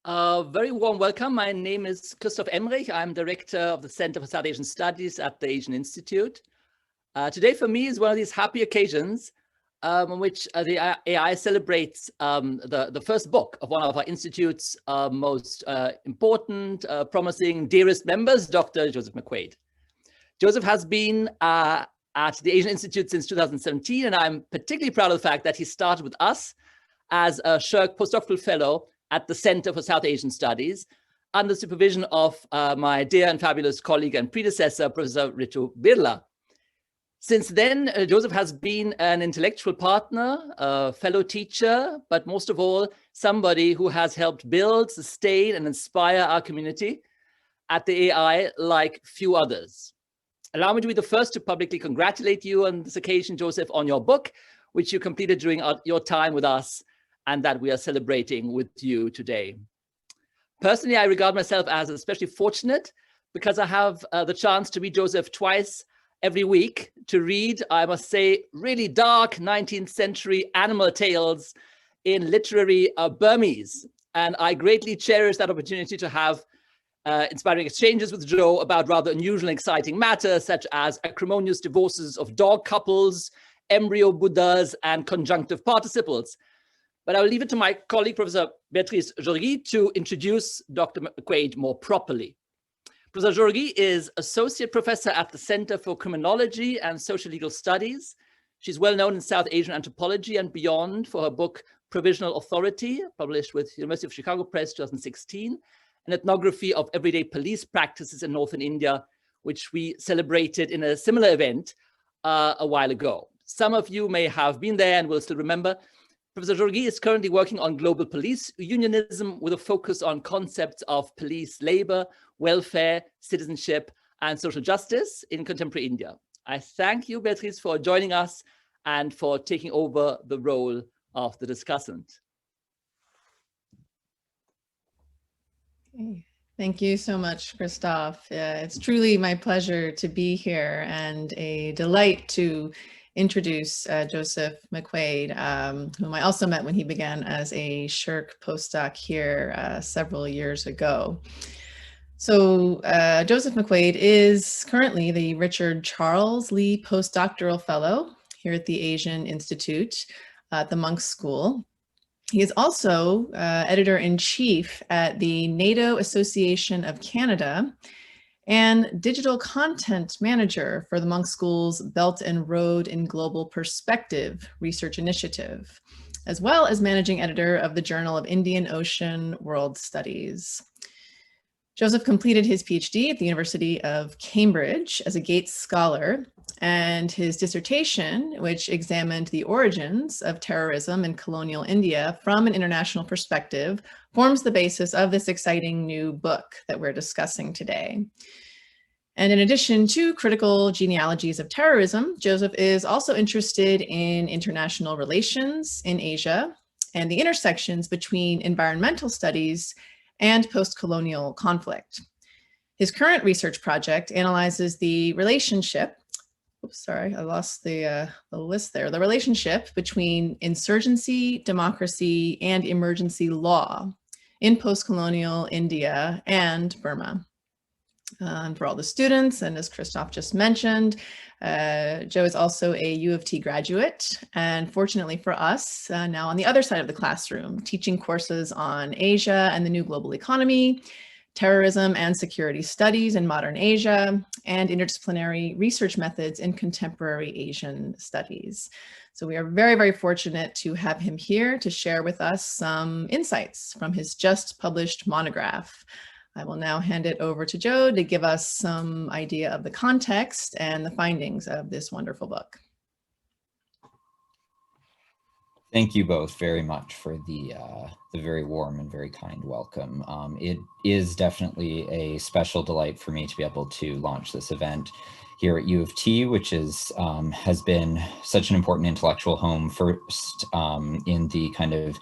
Very warm welcome. My name is Christoph Emrich. I'm director of the Center for South Asian Studies at the Asian Institute. Today for me is one of these happy occasions in which the AI celebrates the first book of one of our Institute's most important, promising, dearest members, Dr. Joseph McQuaid. Joseph has been at the Asian Institute since 2017, and I'm particularly proud of the fact that he started with us as a Shirk postdoctoral fellow at the Center for South Asian Studies, under supervision of my dear and fabulous colleague and predecessor, Professor Ritu Birla. Since then, Joseph has been an intellectual partner, a fellow teacher, but most of all, somebody who has helped build, sustain, and inspire our community at the AI like few others. Allow me to be the first to publicly congratulate you on this occasion, Joseph, on your book, which you completed during your time with us, and that we are celebrating with you today. Personally, I regard myself as especially fortunate because I have the chance to meet Joseph twice every week to read, I must say, really dark 19th century animal tales in literary Burmese. And I greatly cherish that opportunity to have inspiring exchanges with Joe about rather unusual and exciting matters such as acrimonious divorces of dog couples, embryo Buddhas, and conjunctive participles. But I will leave it to my colleague, Professor Béatrice Jorgui, to introduce Dr. McQuaid more properly. Professor Jorgui is Associate Professor at the Center for Criminology and Social Legal Studies. She's well known in South Asian anthropology and beyond for her book, Provisional Authority, published with University of Chicago Press 2016, an ethnography of everyday police practices in Northern India, which we celebrated in a similar event a while ago. Some of you may have been there and will still remember. Professor Jorgui is currently working on global police unionism with a focus on concepts of police labor, welfare, citizenship, and social justice in contemporary India. I thank you, Beatrice, for joining us and for taking over the role of the discussant. Okay. Thank you so much, Christoph. It's truly my pleasure to be here and a delight to introduce Joseph McQuaid, whom I also met when he began as a Shirk postdoc here several years ago. So Joseph McQuaid is currently the Richard Charles Lee Postdoctoral Fellow here at the Asian Institute at the Monk School. He is also editor-in-chief at the NATO Association of Canada and digital content manager for the Monk School's Belt and Road in Global Perspective research initiative, as well as managing editor of the Journal of Indian Ocean World Studies. Joseph completed his PhD at the University of Cambridge as a Gates Scholar, and his dissertation, which examined the origins of terrorism in colonial India from an international perspective, forms the basis of this exciting new book that we're discussing today. And in addition to critical genealogies of terrorism, Joseph is also interested in international relations in Asia and the intersections between environmental studies and post-colonial conflict. His current research project analyzes the relationship, oops, sorry, I lost the list there, the relationship between insurgency, democracy, and emergency law in post-colonial India and Burma. And for all the students, and as Christoph just mentioned, Joe is also a U of T graduate, and fortunately for us, now on the other side of the classroom, teaching courses on Asia and the new global economy, terrorism and security studies in modern Asia, and interdisciplinary research methods in contemporary Asian studies. So we are very, very fortunate to have him here to share with us some insights from his just published monograph. I will now hand it over to Joe to give us some idea of the context and the findings of this wonderful book. Thank you both very much for the very warm and very kind welcome. It is definitely a special delight for me to be able to launch this event here at U of T, which is has been such an important intellectual home, first in the kind of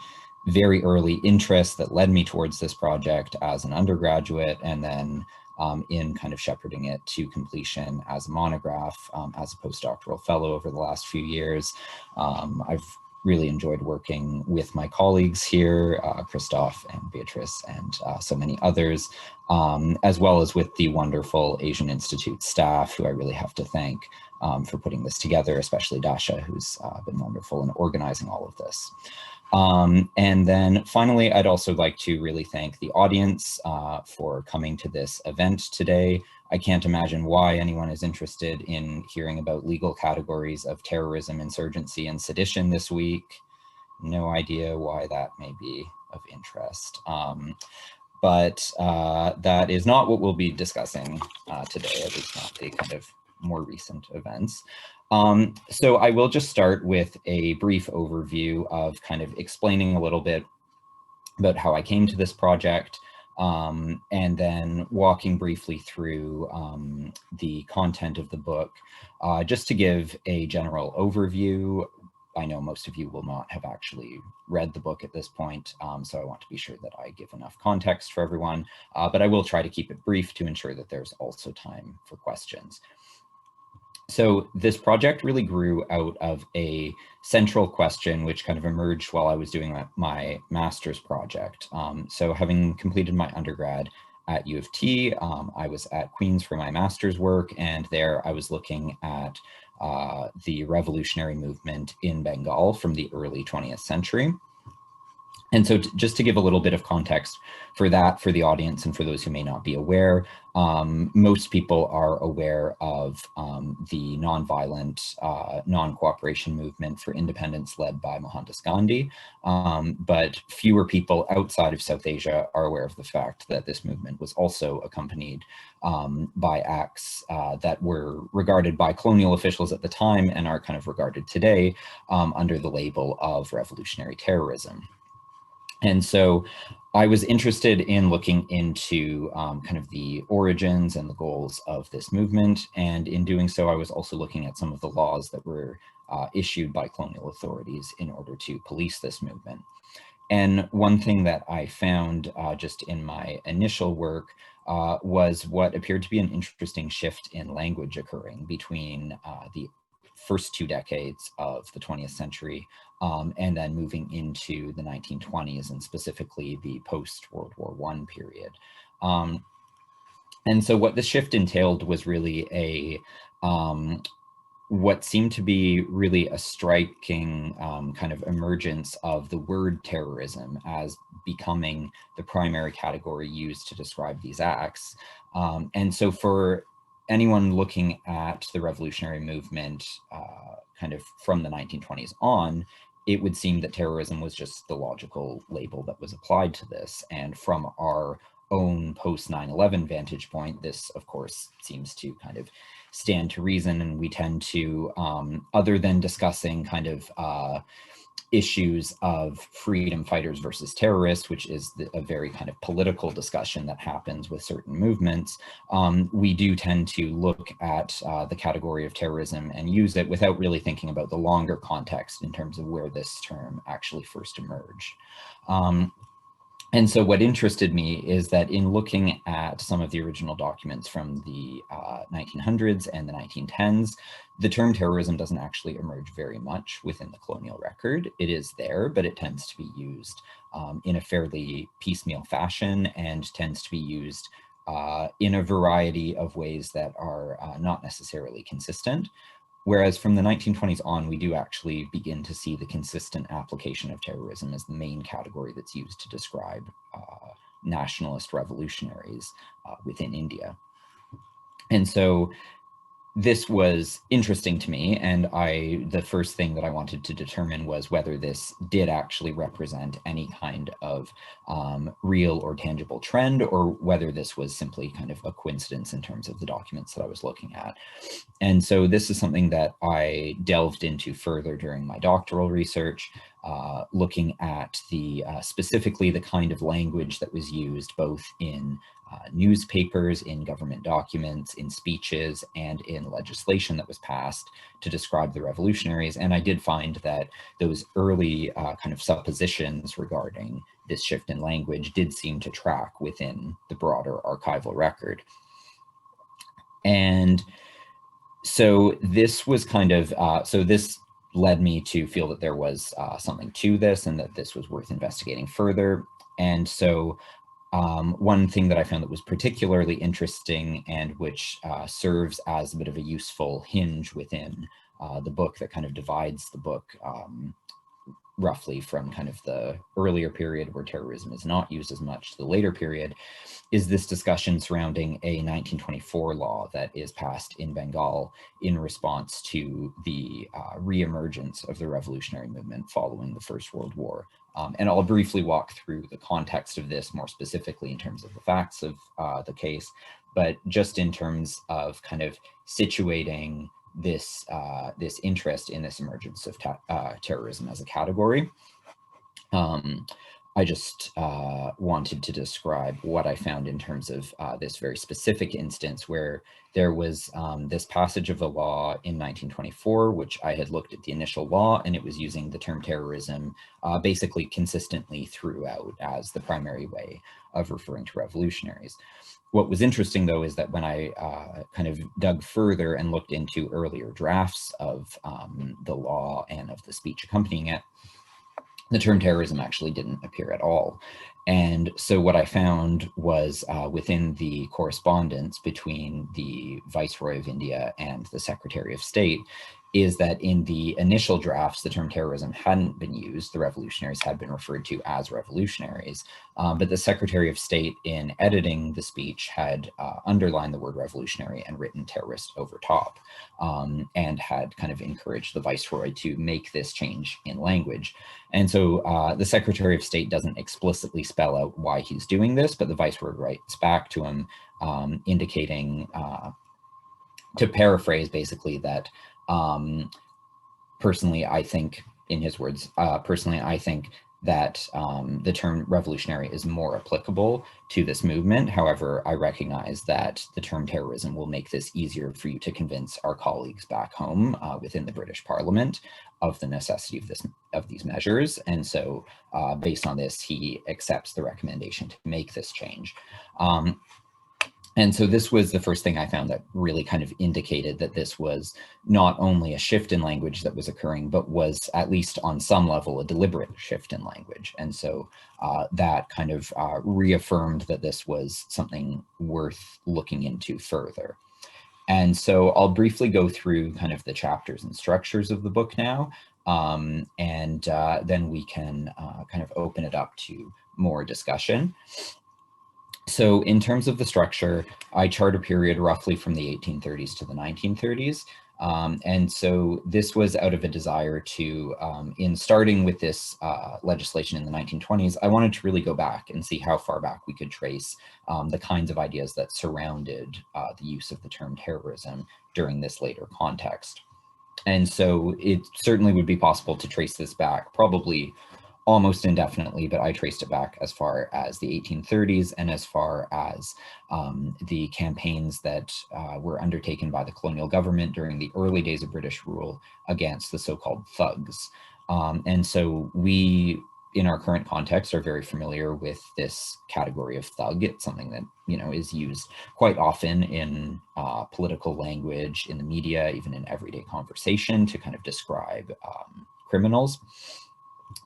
very early interest that led me towards this project as an undergraduate, and then in kind of shepherding it to completion as a monograph, as a postdoctoral fellow over the last few years. I've really enjoyed working with my colleagues here, Christophe and Beatrice and so many others, as well as with the wonderful Asian Institute staff, who I really have to thank for putting this together, especially Dasha, who's been wonderful in organizing all of this. And then finally, I'd also like to really thank the audience for coming to this event today. I can't imagine why anyone is interested in hearing about legal categories of terrorism, insurgency, and sedition this week. No idea why that may be of interest. But that is not what we'll be discussing today, at least not the kind of more recent events. So I will just start with a brief overview of kind of explaining a little bit about how I came to this project, and then walking briefly through the content of the book, just to give a general overview. I know most of you will not have actually read the book at this point, so I want to be sure that I give enough context for everyone, but I will try to keep it brief to ensure that there's also time for questions. So this project really grew out of a central question which kind of emerged while I was doing my master's project. So having completed my undergrad at U of T, I was at Queen's for my master's work, and there I was looking at the revolutionary movement in Bengal from the early 20th century. And so just to give a little bit of context for that, for the audience and for those who may not be aware, most people are aware of the nonviolent non-cooperation movement for independence led by Mohandas Gandhi, but fewer people outside of South Asia are aware of the fact that this movement was also accompanied by acts that were regarded by colonial officials at the time and are kind of regarded today under the label of revolutionary terrorism. And so I was interested in looking into kind of the origins and the goals of this movement. And in doing so, I was also looking at some of the laws that were issued by colonial authorities in order to police this movement. And one thing that I found just in my initial work was what appeared to be an interesting shift in language occurring between the first 2 decades of the 20th century and then moving into the 1920s and specifically the post-World War I period. And so what this shift entailed was really a what seemed to be really a striking kind of emergence of the word terrorism as becoming the primary category used to describe these acts. And so for anyone looking at the revolutionary movement kind of from the 1920s on, it would seem that terrorism was just the logical label that was applied to this. And from our own post 9/11 vantage point, this of course seems to kind of stand to reason, and we tend to, other than discussing kind of issues of freedom fighters versus terrorists, which is a very kind of political discussion that happens with certain movements, we do tend to look at the category of terrorism and use it without really thinking about the longer context in terms of where this term actually first emerged. And so what interested me is that in looking at some of the original documents from the 1900s and the 1910s, the term terrorism doesn't actually emerge very much within the colonial record. It is there, but it tends to be used in a fairly piecemeal fashion and tends to be used in a variety of ways that are not necessarily consistent. Whereas from the 1920s on, we do actually begin to see the consistent application of terrorism as the main category that's used to describe nationalist revolutionaries within India. And so this was interesting to me, and the first thing that I wanted to determine was whether this did actually represent any kind of real or tangible trend, or whether this was simply kind of a coincidence in terms of the documents that I was looking at. And so this is something that I delved into further during my doctoral research, looking at specifically the kind of language that was used both in newspapers, in government documents, in speeches, and in legislation that was passed to describe the revolutionaries. And I did find that those early kind of suppositions regarding this shift in language did seem to track within the broader archival record. And so this was kind of, so this led me to feel that there was something to this and that this was worth investigating further. And so one thing that I found that was particularly interesting and which serves as a bit of a useful hinge within the book that kind of divides the book roughly from kind of the earlier period where terrorism is not used as much to the later period, is this discussion surrounding a 1924 law that is passed in Bengal in response to the reemergence of the revolutionary movement following the First World War. And I'll briefly walk through the context of this more specifically in terms of the facts of the case, but just in terms of kind of situating this this interest in this emergence of terrorism as a category. I just wanted to describe what I found in terms of this very specific instance where there was this passage of a law in 1924, which I had looked at the initial law, and it was using the term terrorism basically consistently throughout as the primary way of referring to revolutionaries. What was interesting, though, is that when I kind of dug further and looked into earlier drafts of the law and of the speech accompanying it, the term terrorism actually didn't appear at all. And so what I found was within the correspondence between the Viceroy of India and the Secretary of State is that in the initial drafts, the term terrorism hadn't been used. The revolutionaries had been referred to as revolutionaries, but the Secretary of State in editing the speech had underlined the word revolutionary and written terrorist over top, and had kind of encouraged the Viceroy to make this change in language. And so the Secretary of State doesn't explicitly spell out why he's doing this, but the Viceroy writes back to him indicating, to paraphrase basically, that personally, I think, in his words, personally, I think that the term revolutionary is more applicable to this movement. However, I recognize that the term terrorism will make this easier for you to convince our colleagues back home within the British Parliament of the necessity of these measures. And so based on this, he accepts the recommendation to make this change. And so this was the first thing I found that really kind of indicated that this was not only a shift in language that was occurring, but was at least on some level a deliberate shift in language. And so that kind of reaffirmed that this was something worth looking into further. And so I'll briefly go through kind of the chapters and structures of the book now, and then we can kind of open it up to more discussion. So in terms of the structure, I chart a period roughly from the 1830s to the 1930s. And so this was out of a desire to, in starting with this legislation in the 1920s, I wanted to really go back and see how far back we could trace the kinds of ideas that surrounded the use of the term terrorism during this later context. And so it certainly would be possible to trace this back probably almost indefinitely, but I traced it back as far as the 1830s and as far as the campaigns that were undertaken by the colonial government during the early days of British rule against the so-called thugs. And so we, in our current context, are very familiar with this category of thug. It's something that, you know, is used quite often in political language, in the media, even in everyday conversation to kind of describe criminals.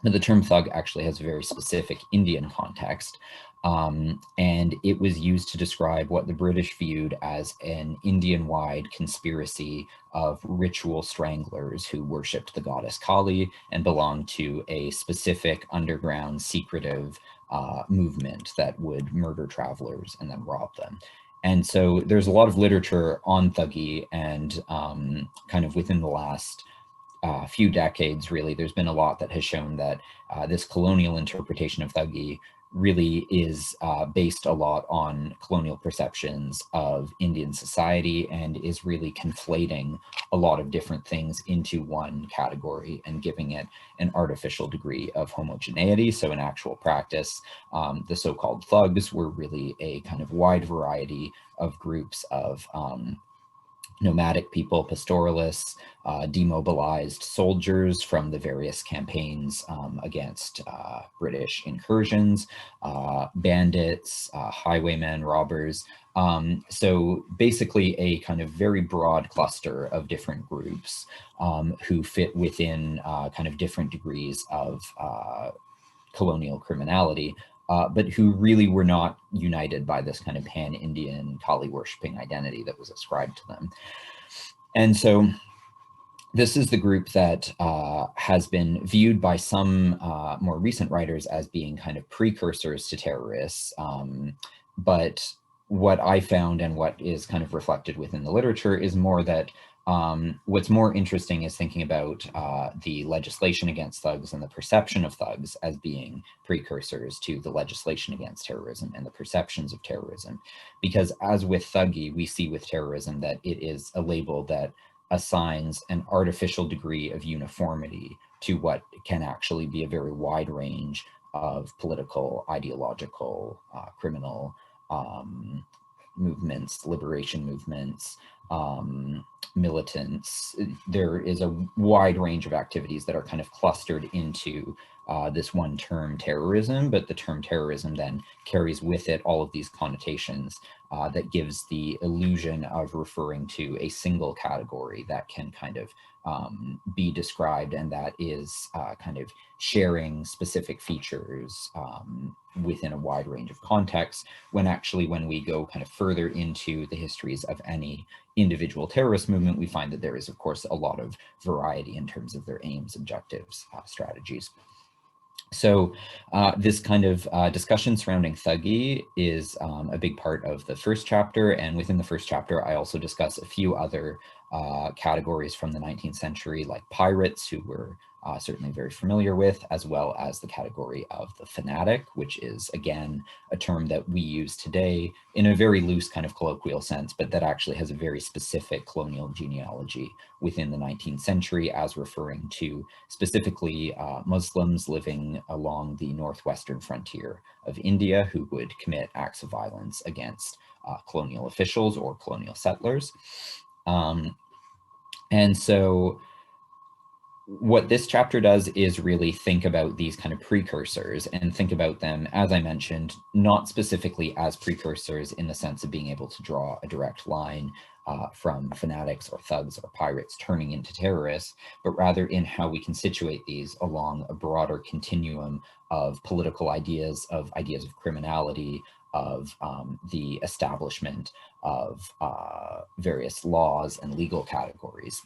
But the term thug actually has a very specific Indian context, and it was used to describe what the British viewed as an Indian-wide conspiracy of ritual stranglers who worshipped the goddess Kali and belonged to a specific underground secretive movement that would murder travelers and then rob them. And so there's a lot of literature on Thuggee, and kind of within the last few decades, really, there's been a lot that has shown that this colonial interpretation of Thuggee really is based a lot on colonial perceptions of Indian society and is really conflating a lot of different things into one category and giving it an artificial degree of homogeneity. So in actual practice, the so-called thugs were really a kind of wide variety of groups of nomadic people, pastoralists, demobilized soldiers from the various campaigns against British incursions, bandits, highwaymen, robbers. So basically a kind of very broad cluster of different groups who fit within kind of different degrees of colonial criminality, but who really were not united by this kind of pan-Indian Kali-worshipping identity that was ascribed to them. And so this is the group that has been viewed by some more recent writers as being kind of precursors to terrorists. But what I found and what is kind of reflected within the literature is more that what's more interesting is thinking about the legislation against thugs and the perception of thugs as being precursors to the legislation against terrorism and the perceptions of terrorism. Because as with thuggy, we see with terrorism that it is a label that assigns an artificial degree of uniformity to what can actually be a very wide range of political, ideological, criminal movements, liberation movements, militants. There is a wide range of activities that are kind of clustered into this one term terrorism, but the term terrorism then carries with it all of these connotations that gives the illusion of referring to a single category that can kind of be described, and that is kind of sharing specific features within a wide range of contexts, when actually when we go kind of further into the histories of any individual terrorist movement, we find that there is, of course, a lot of variety in terms of their aims, objectives, strategies. So this kind of discussion surrounding thuggy is a big part of the first chapter. And within the first chapter, I also discuss a few other categories from the 19th century, like pirates, who we're certainly very familiar with, as well as the category of the fanatic, which is, again, a term that we use today in a very loose kind of colloquial sense, but that actually has a very specific colonial genealogy within the 19th century as referring to specifically Muslims living along the northwestern frontier of India who would commit acts of violence against colonial officials or colonial settlers. And so what this chapter does is really think about these kind of precursors and think about them, as I mentioned, not specifically as precursors in the sense of being able to draw a direct line from fanatics or thugs or pirates turning into terrorists, but rather in how we can situate these along a broader continuum of political ideas of criminality, of the establishment of various laws and legal categories.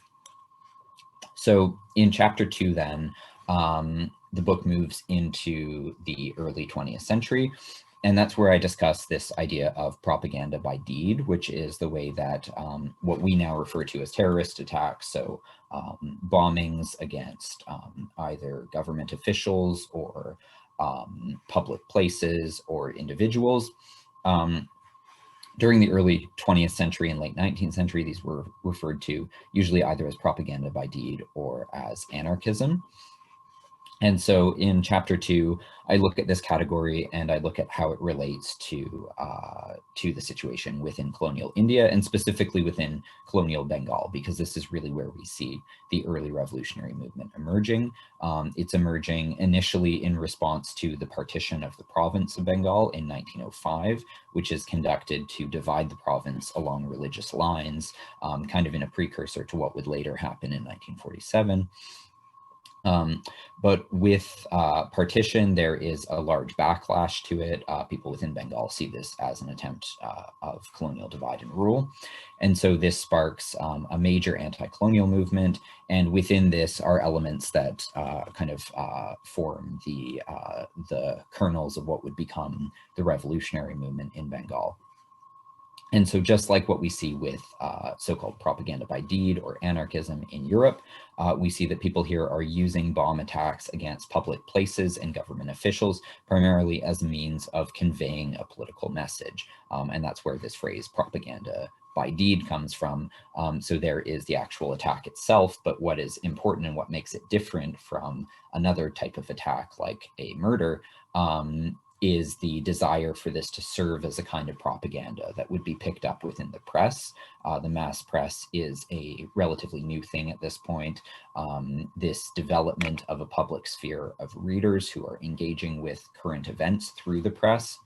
So in chapter 2 then, the book moves into the early 20th century, and that's where I discuss this idea of propaganda by deed, which is the way that what we now refer to as terrorist attacks, so bombings against either government officials or public places or individuals. During the early 20th century and late 19th century, these were referred to usually either as propaganda by deed or as anarchism. And so in chapter 2, I look at this category and I look at how it relates to the situation within colonial India and specifically within colonial Bengal, because this is really where we see the early revolutionary movement emerging. It's emerging initially in response to the partition of the province of Bengal in 1905, which is conducted to divide the province along religious lines, kind of in a precursor to what would later happen in 1947. But with partition, there is a large backlash to it. People within Bengal see this as an attempt of colonial divide and rule. And so this sparks a major anti-colonial movement. And within this are elements that kind of form the kernels of what would become the revolutionary movement in Bengal. And so just like what we see with so-called propaganda by deed or anarchism in Europe, we see that people here are using bomb attacks against public places and government officials, primarily as a means of conveying a political message. And that's where this phrase propaganda by deed comes from. So there is the actual attack itself, but what is important and what makes it different from another type of attack like a murder is the desire for this to serve as a kind of propaganda that would be picked up within the press. The mass press is a relatively new thing at this point. This development of a public sphere of readers who are engaging with current events through the press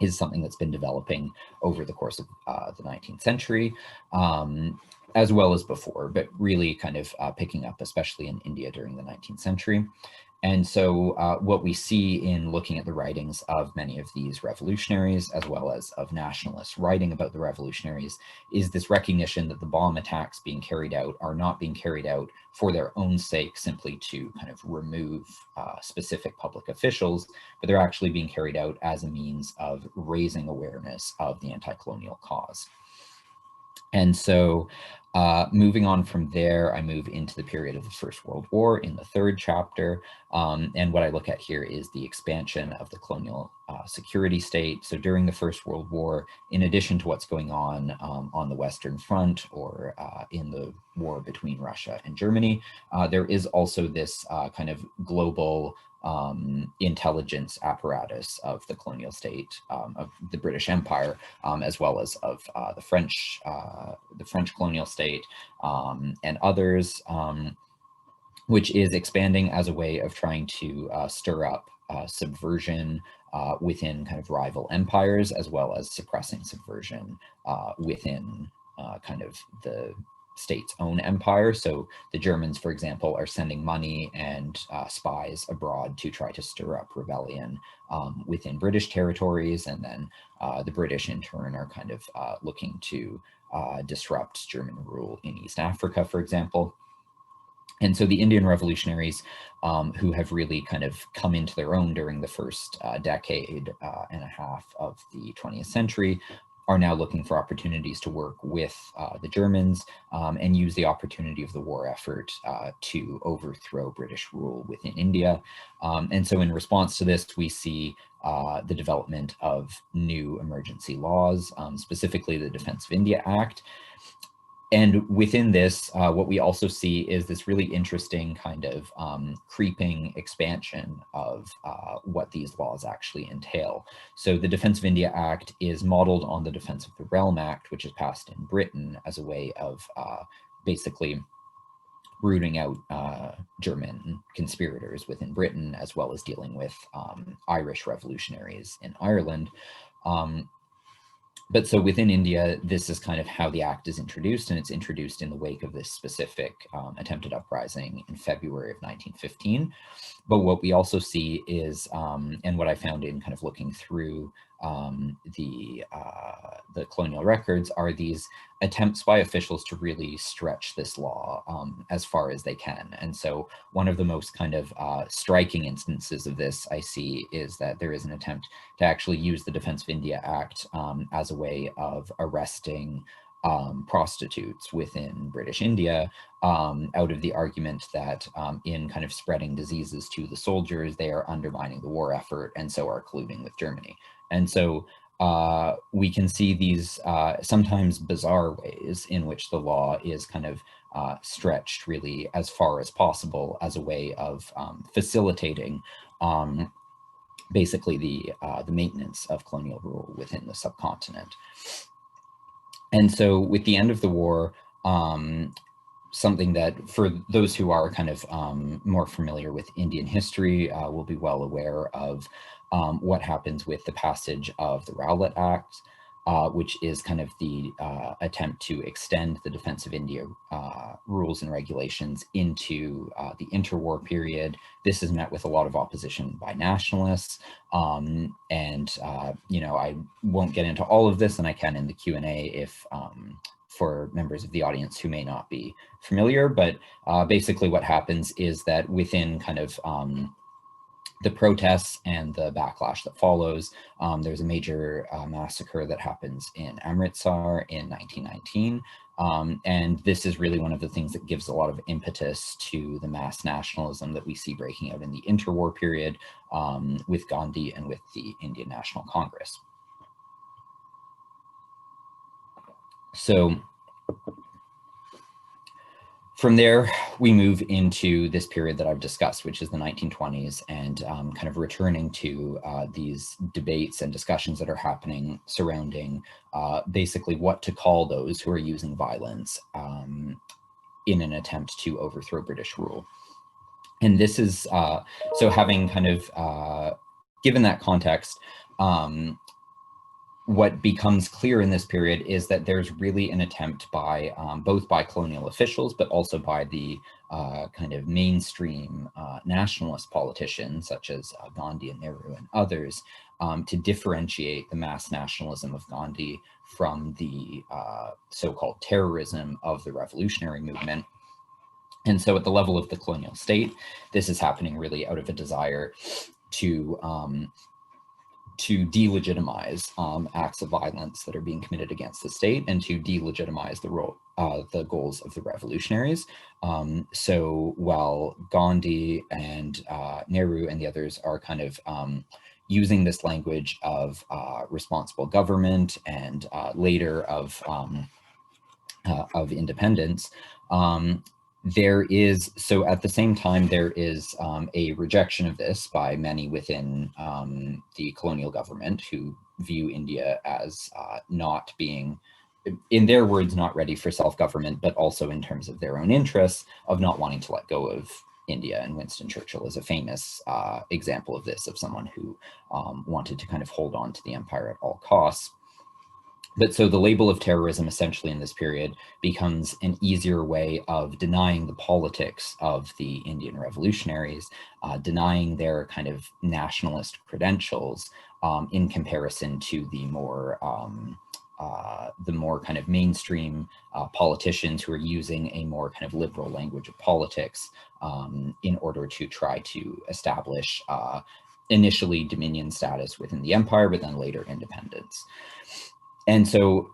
is something that's been developing over the course of the 19th century, as well as before, but really kind of picking up, especially in India during the 19th century. And so what we see in looking at the writings of many of these revolutionaries, as well as of nationalists writing about the revolutionaries, is this recognition that the bomb attacks being carried out are not being carried out for their own sake, simply to kind of remove specific public officials, but they're actually being carried out as a means of raising awareness of the anti-colonial cause. And so moving on from there, I move into the period of the First World War in the third chapter. And what I look at here is the expansion of the colonial security state. So during the First World War, in addition to what's going on the Western Front or in the war between Russia and Germany, there is also this kind of global intelligence apparatus of the colonial state, of the British Empire, as well as of the French colonial state and others, which is expanding as a way of trying to stir up subversion within kind of rival empires, as well as suppressing subversion within kind of the state's own empire. So the Germans, for example, are sending money and spies abroad to try to stir up rebellion within British territories, and then the British in turn are kind of looking to disrupt German rule in East Africa, for example. And so the Indian revolutionaries, who have really kind of come into their own during the first decade and a half of the 20th century, are now looking for opportunities to work with the Germans and use the opportunity of the war effort to overthrow British rule within India. And so in response to this, we see the development of new emergency laws, specifically the Defense of India Act. And within this, what we also see is this really interesting kind of creeping expansion of what these laws actually entail. So the Defense of India Act is modeled on the Defense of the Realm Act, which is passed in Britain as a way of basically rooting out German conspirators within Britain, as well as dealing with Irish revolutionaries in Ireland. But so within India, this is kind of how the act is introduced, and it's introduced in the wake of this specific attempted uprising in February of 1915. But what we also see is, and what I found in kind of looking through the colonial records, are these attempts by officials to really stretch this law as far as they can. And so one of the most kind of striking instances of this I see is that there is an attempt to actually use the Defense of India Act as a way of arresting prostitutes within British India, out of the argument that in kind of spreading diseases to the soldiers, they are undermining the war effort and so are colluding with Germany. And so we can see these sometimes bizarre ways in which the law is kind of stretched really as far as possible as a way of facilitating basically the maintenance of colonial rule within the subcontinent. And so with the end of the war, something that for those who are kind of more familiar with Indian history will be well aware of what happens with the passage of the Rowlet Act, which is kind of the attempt to extend the Defense of India rules and regulations into the interwar period. This is met with a lot of opposition by nationalists. You know, I won't get into all of this, and I can in the Q&A if for members of the audience who may not be familiar, but basically what happens is that within kind of the protests and the backlash that follows, there's a major massacre that happens in Amritsar in 1919. And this is really one of the things that gives a lot of impetus to the mass nationalism that we see breaking out in the interwar period with Gandhi and with the Indian National Congress. So From there, we move into this period that I've discussed, which is the 1920s, and kind of returning to these debates and discussions that are happening surrounding basically what to call those who are using violence in an attempt to overthrow British rule. And this is, so having kind of given that context, what becomes clear in this period is that there's really an attempt by both by colonial officials, but also by the kind of mainstream nationalist politicians such as Gandhi and Nehru and others to differentiate the mass nationalism of Gandhi from the so-called terrorism of the revolutionary movement. And so at the level of the colonial state, this is happening really out of a desire to delegitimize acts of violence that are being committed against the state and to delegitimize the goals of the revolutionaries. So while Gandhi and Nehru and the others are kind of using this language of responsible government and later of independence, there is, so at the same time, there is a rejection of this by many within the colonial government who view India as not being, in their words, not ready for self-government, but also in terms of their own interests of not wanting to let go of India. And Winston Churchill is a famous example of this, of someone who wanted to kind of hold on to the empire at all costs. But so the label of terrorism essentially in this period becomes an easier way of denying the politics of the Indian revolutionaries, denying their kind of nationalist credentials in comparison to the more kind of mainstream politicians who are using a more kind of liberal language of politics in order to try to establish initially dominion status within the empire, but then later independence. And so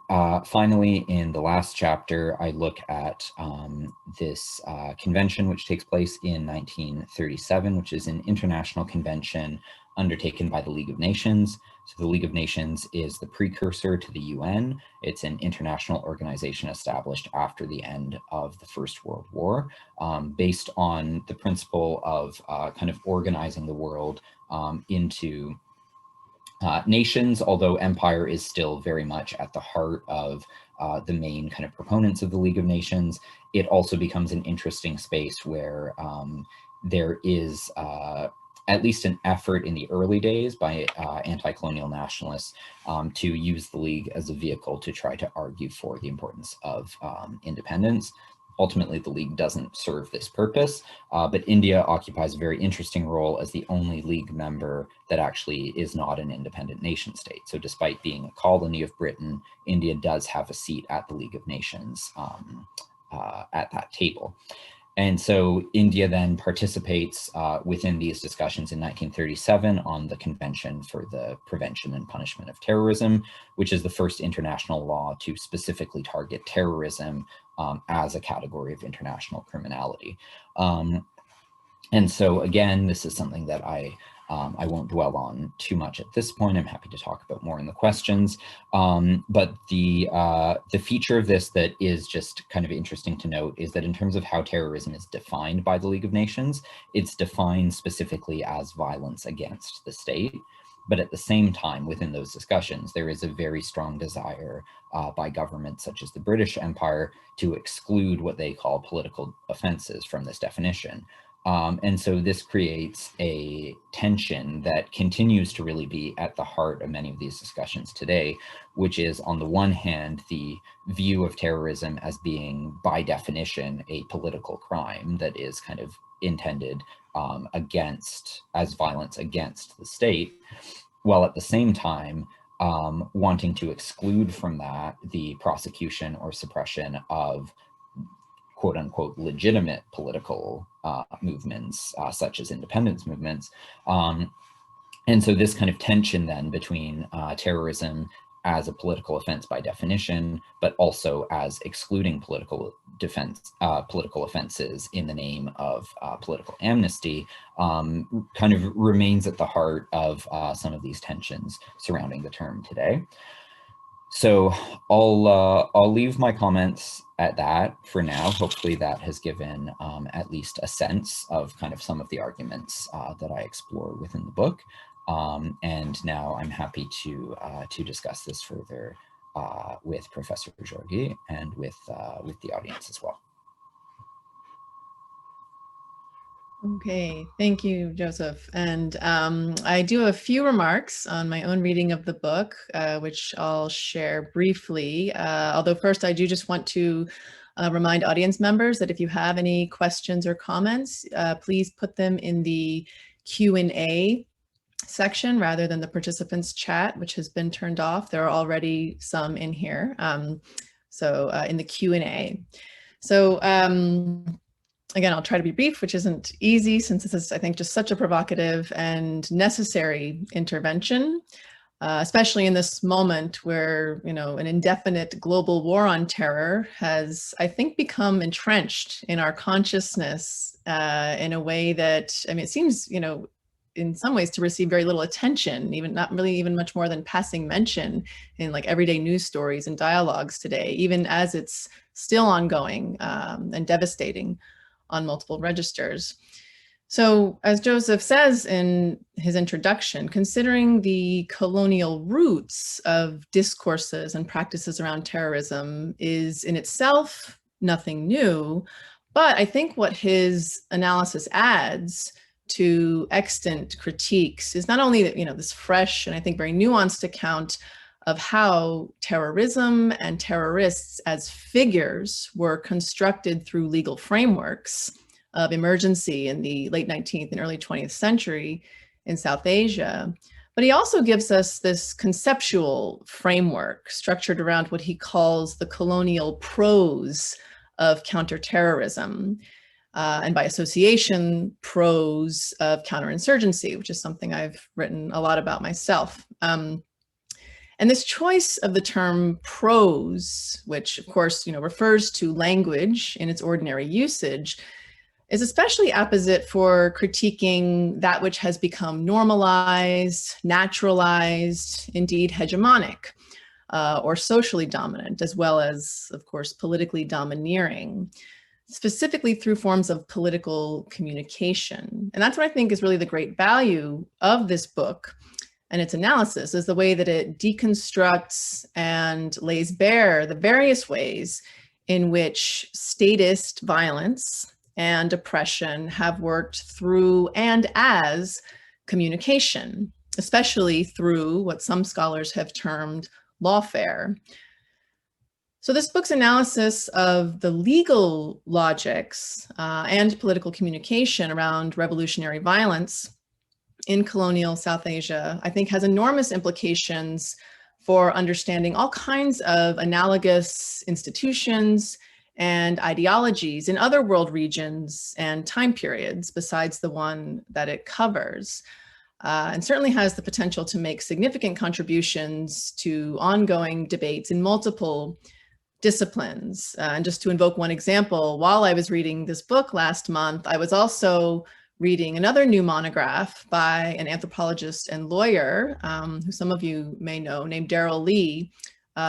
finally, in the last chapter, I look at this convention, which takes place in 1937, which is an international convention undertaken by the League of Nations. So the League of Nations is the precursor to the UN. It's an international organization established after the end of the First World War, based on the principle of kind of organizing the world into nations, although empire is still very much at the heart of the main kind of proponents of the League of Nations. It also becomes an interesting space where there is at least an effort in the early days by anti-colonial nationalists to use the League as a vehicle to try to argue for the importance of independence. Ultimately, the League doesn't serve this purpose, but India occupies a very interesting role as the only League member that actually is not an independent nation state. So despite being a colony of Britain, India does have a seat at the League of Nations at that table. And so India then participates within these discussions in 1937 on the Convention for the Prevention and Punishment of Terrorism, which is the first international law to specifically target terrorism as a category of international criminality. And so again, this is something that I won't dwell on too much at this point. I'm happy to talk about more in the questions. But the feature of this that is just kind of interesting to note is that in terms of how terrorism is defined by the League of Nations, it's defined specifically as violence against the state. But at the same time, within those discussions, there is a very strong desire by governments such as the British Empire to exclude what they call political offenses from this definition. And so this creates a tension that continues to really be at the heart of many of these discussions today, which is on the one hand, the view of terrorism as being by definition a political crime that is kind of intended as violence against the state, while at the same time wanting to exclude from that the prosecution or suppression of quote unquote legitimate political movements such as independence movements. And so this kind of tension then between terrorism as a political offense by definition, but also as excluding political offenses in the name of political amnesty kind of remains at the heart of some of these tensions surrounding the term today. So I'll leave my comments at that for now. Hopefully that has given at least a sense of kind of some of the arguments that I explore within the book. And now I'm happy to discuss this further with Professor Jorgi and with the audience as well. Okay, thank you, Joseph. And I do have a few remarks on my own reading of the book, which I'll share briefly. Although first, I do just want to remind audience members that if you have any questions or comments, please put them in the Q&A section rather than the participants chat, which has been turned off. There are already some in here. So in the Q&A. So again, I'll try to be brief, which isn't easy since this is, I think, just such a provocative and necessary intervention, especially in this moment where, you know, an indefinite global war on terror has, I think, become entrenched in our consciousness in a way that, I mean, it seems, you know, in some ways to receive very little attention, even not really even much more than passing mention in like everyday news stories and dialogues today, even as it's still ongoing and devastating on multiple registers. So as Joseph says in his introduction, considering the colonial roots of discourses and practices around terrorism is in itself nothing new, but I think what his analysis adds to extant critiques is not only that, you know, this fresh and I think very nuanced account of how terrorism and terrorists as figures were constructed through legal frameworks of emergency in the late 19th and early 20th century in South Asia. But he also gives us this conceptual framework structured around what he calls the colonial prose of counterterrorism. And by association, prose of counterinsurgency, which is something I've written a lot about myself. And this choice of the term prose, which of course, you know, refers to language in its ordinary usage, is especially apposite for critiquing that which has become normalized, naturalized, indeed hegemonic, or socially dominant, as well as, of course, politically domineering, specifically through forms of political communication. And that's what I think is really the great value of this book and its analysis, is the way that it deconstructs and lays bare the various ways in which statist violence and oppression have worked through and as communication, especially through what some scholars have termed lawfare. So this book's analysis of the legal logics and political communication around revolutionary violence in colonial South Asia, I think, has enormous implications for understanding all kinds of analogous institutions and ideologies in other world regions and time periods besides the one that it covers, and certainly has the potential to make significant contributions to ongoing debates in multiple disciplines. And just to invoke one example, while I was reading this book last month, I was also reading another new monograph by an anthropologist and lawyer who some of you may know, named Darrell Lee.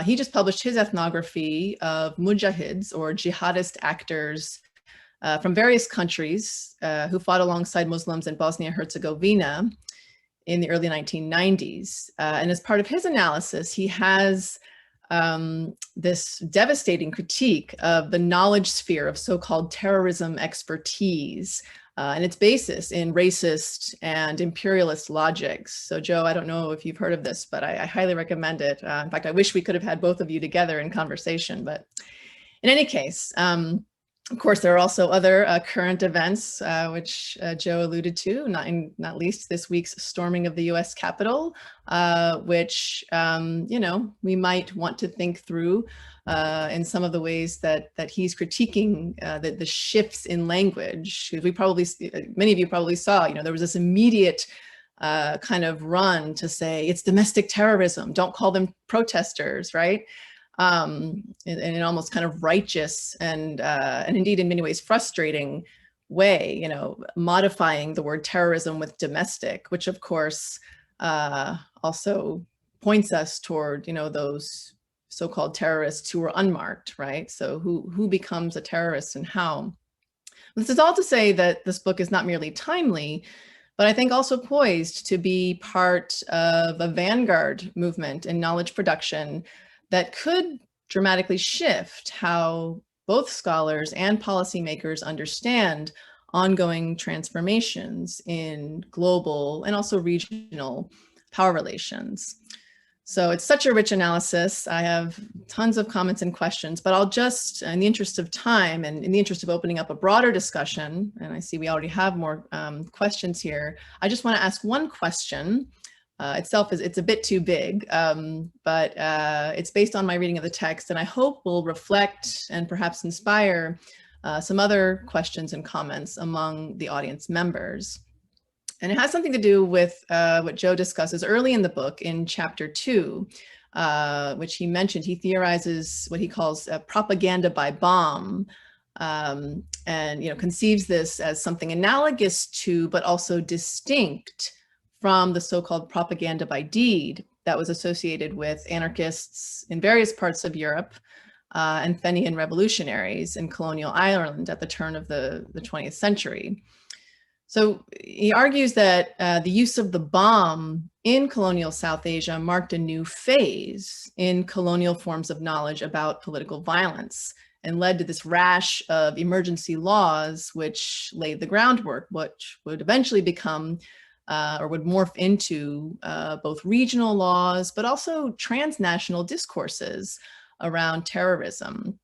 He just published his ethnography of mujahids, or jihadist actors from various countries who fought alongside Muslims in Bosnia-Herzegovina in the early 1990s. And as part of his analysis, he has this devastating critique of the knowledge sphere of so-called terrorism expertise and its basis in racist and imperialist logics. So Joe, I don't know if you've heard of this, but I highly recommend it. In fact, I wish we could have had both of you together in conversation, but in any case, of course, there are also other current events, which Joe alluded to, not least this week's storming of the US Capitol, which, you know, we might want to think through in some of the ways that he's critiquing the shifts in language. We probably, many of you probably saw, you know, there was this immediate kind of run to say it's domestic terrorism, don't call them protesters, right? In an almost kind of righteous and indeed in many ways frustrating way, you know, modifying the word terrorism with domestic, which of course also points us toward, you know, those so-called terrorists who were unmarked, right? So who becomes a terrorist and how? This is all to say that this book is not merely timely, but I think also poised to be part of a vanguard movement in knowledge production that could dramatically shift how both scholars and policymakers understand ongoing transformations in global and also regional power relations. So it's such a rich analysis. I have tons of comments and questions, but I'll just, in the interest of time and in the interest of opening up a broader discussion, and I see we already have more questions here, I just want to ask one question. It's a bit too big, but it's based on my reading of the text, and I hope will reflect and perhaps inspire some other questions and comments among the audience members. And it has something to do with what Joe discusses early in the book in chapter 2, which he mentioned. He theorizes what he calls propaganda by bomb, and conceives this as something analogous to, but also distinct from the so-called propaganda by deed that was associated with anarchists in various parts of Europe and Fenian revolutionaries in colonial Ireland at the turn of the 20th century. So he argues that the use of the bomb in colonial South Asia marked a new phase in colonial forms of knowledge about political violence and led to this rash of emergency laws, which laid the groundwork, which would eventually become or would morph into both regional laws, but also transnational discourses around terrorism.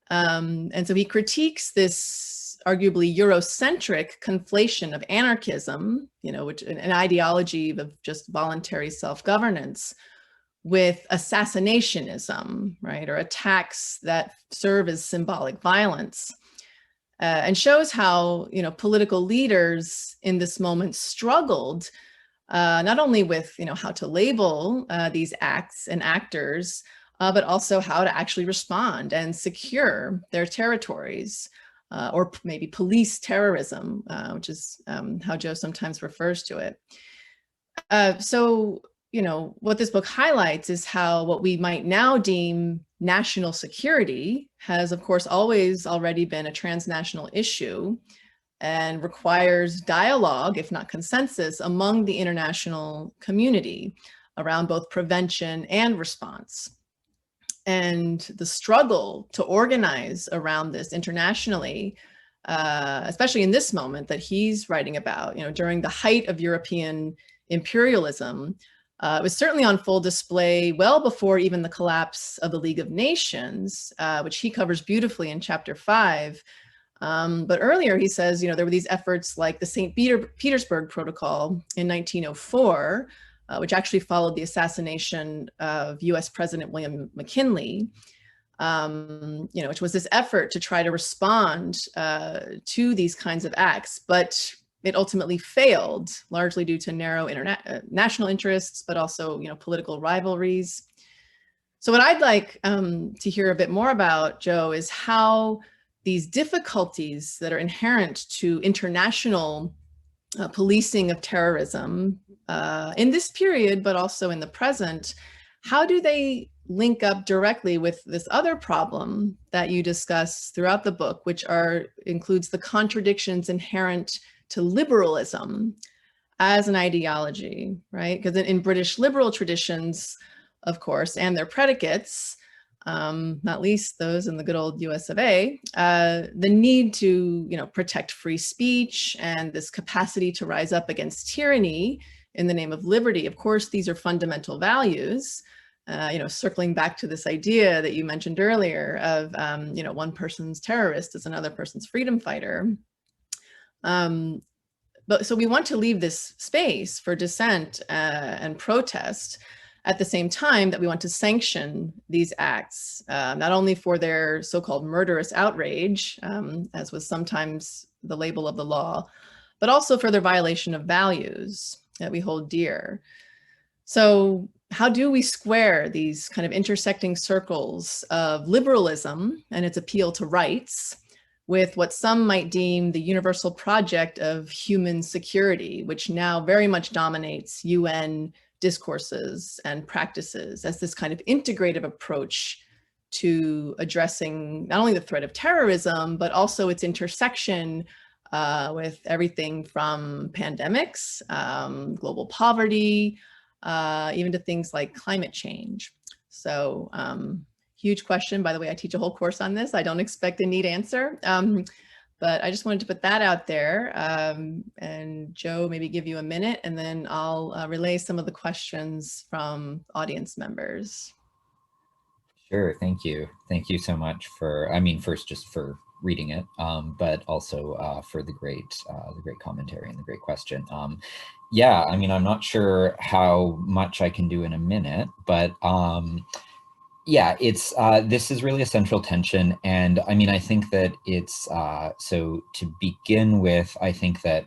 And so he critiques this arguably Eurocentric conflation of anarchism, which an ideology of just voluntary self-governance, with assassinationism, right, or attacks that serve as symbolic violence, and shows how political leaders in this moment struggled not only with how to label these acts and actors, but also how to actually respond and secure their territories. Or maybe police terrorism, which is how Joe sometimes refers to it. So, what this book highlights is how what we might now deem national security has, of course, already been a transnational issue and requires dialogue, if not consensus, among the international community around both prevention and response. And the struggle to organize around this internationally, especially in this moment that he's writing about, during the height of European imperialism, was certainly on full display well before even the collapse of the League of Nations, which he covers beautifully in chapter 5. But earlier he says, there were these efforts like the St. Petersburg Protocol in 1904, which actually followed the assassination of US President William McKinley, which was this effort to try to respond to these kinds of acts, but it ultimately failed, largely due to narrow national interests, but also political rivalries. So what I'd like to hear a bit more about, Joe, is how these difficulties that are inherent to international policing of terrorism in this period, but also in the present, how do they link up directly with this other problem that you discuss throughout the book, which includes the contradictions inherent to liberalism as an ideology, right? Because in British liberal traditions, of course, and their predicates, not least those in the good old US of A, the need to, protect free speech and this capacity to rise up against tyranny in the name of liberty. Of course, these are fundamental values, circling back to this idea that you mentioned earlier of, one person's terrorist is another person's freedom fighter. But so we want to leave this space for dissent and protest, at the same time that we want to sanction these acts, not only for their so-called murderous outrage, as was sometimes the label of the law, but also for their violation of values that we hold dear. So how do we square these kind of intersecting circles of liberalism and its appeal to rights with what some might deem the universal project of human security, which now very much dominates UN discourses and practices as this kind of integrative approach to addressing not only the threat of terrorism, but also its intersection with everything from pandemics, global poverty, even to things like climate change. So huge question. By the way, I teach a whole course on this. I don't expect a neat answer, but I just wanted to put that out there. And Joe, maybe give you a minute, and then I'll relay some of the questions from audience members. Sure, thank you. Thank you so much for, I mean, first just for reading it, but also for the great commentary and the great question. Yeah, I mean, I'm not sure how much I can do in a minute, but yeah, it's this is really a central tension, and I mean, I think that it's so to begin with, I think that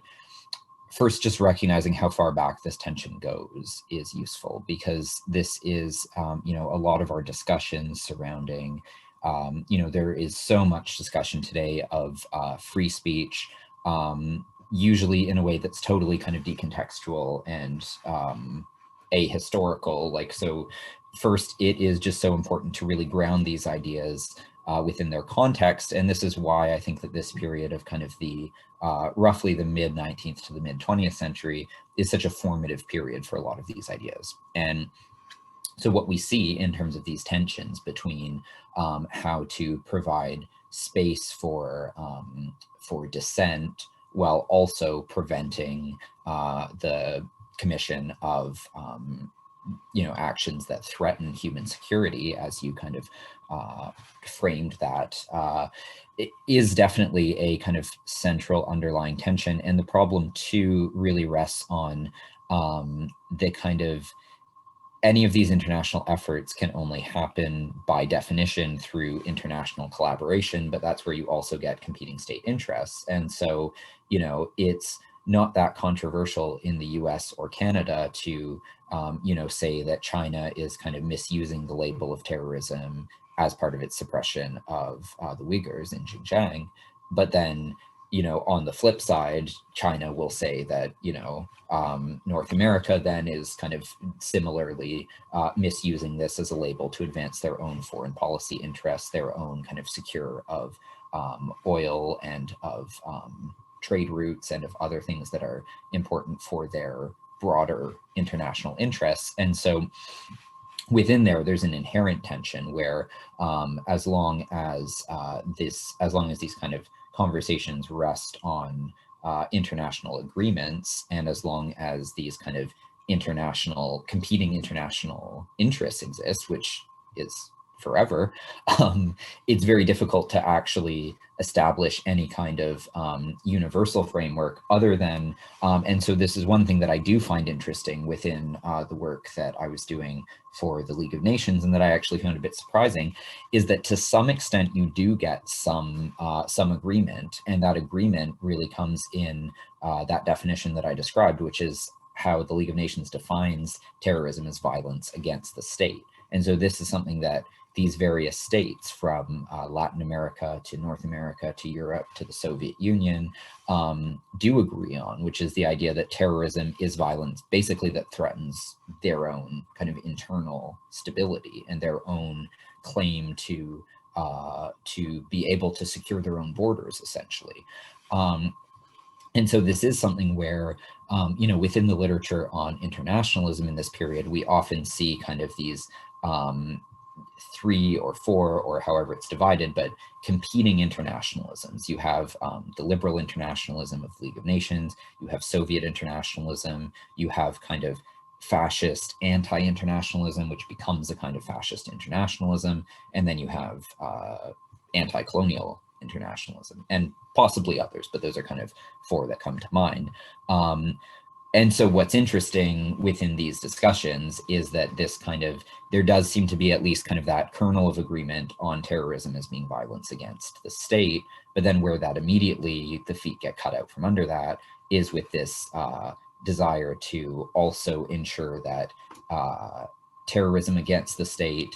first, just recognizing how far back this tension goes is useful, because this is, you know, a lot of our discussions surrounding, you know, there is so much discussion today of free speech, usually in a way that's totally kind of decontextual and ahistorical. Like, so first, it is just so important to really ground these ideas within their context. And this is why I think that this period of kind of the roughly the mid 19th to the mid 20th century is such a formative period for a lot of these ideas. And so what we see in terms of these tensions between how to provide space for dissent while also preventing the commission of you know, actions that threaten human security, as you kind of framed that, it is definitely a kind of central underlying tension. And the problem too really rests on the kind of, any of these international efforts can only happen by definition through international collaboration, but that's where you also get competing state interests. And so, you know, it's not that controversial in the US or Canada to, you know, say that China is kind of misusing the label of terrorism as part of its suppression of the Uyghurs in Xinjiang. But then, you know, on the flip side, China will say that, you know, North America then is kind of similarly misusing this as a label to advance their own foreign policy interests, their own kind of secure of oil and of trade routes and of other things that are important for their broader international interests. And so within there's an inherent tension where as long as these kind of conversations rest on international agreements, and as long as these kind of competing international interests exist, which is forever, it's very difficult to actually establish any kind of universal framework other than, and so this is one thing that I do find interesting within the work that I was doing for the League of Nations, and that I actually found a bit surprising, is that to some extent you do get some agreement, and that agreement really comes in that definition that I described, which is how the League of Nations defines terrorism as violence against the state. And so this is something that these various states, from Latin America to North America to Europe to the Soviet Union, do agree on, which is the idea that terrorism is violence basically that threatens their own kind of internal stability and their own claim to be able to secure their own borders, essentially. And so this is something where, you know, within the literature on internationalism in this period, we often see kind of these 3 or 4, or however it's divided, but competing internationalisms. You have the liberal internationalism of the League of Nations, you have Soviet internationalism, you have kind of fascist anti-internationalism, which becomes a kind of fascist internationalism, and then you have anti-colonial internationalism, and possibly others, but those are kind of 4 that come to mind. And so what's interesting within these discussions is that this kind of, there does seem to be at least kind of that kernel of agreement on terrorism as being violence against the state, but then where that immediately the feet get cut out from under that is with this desire to also ensure that terrorism against the state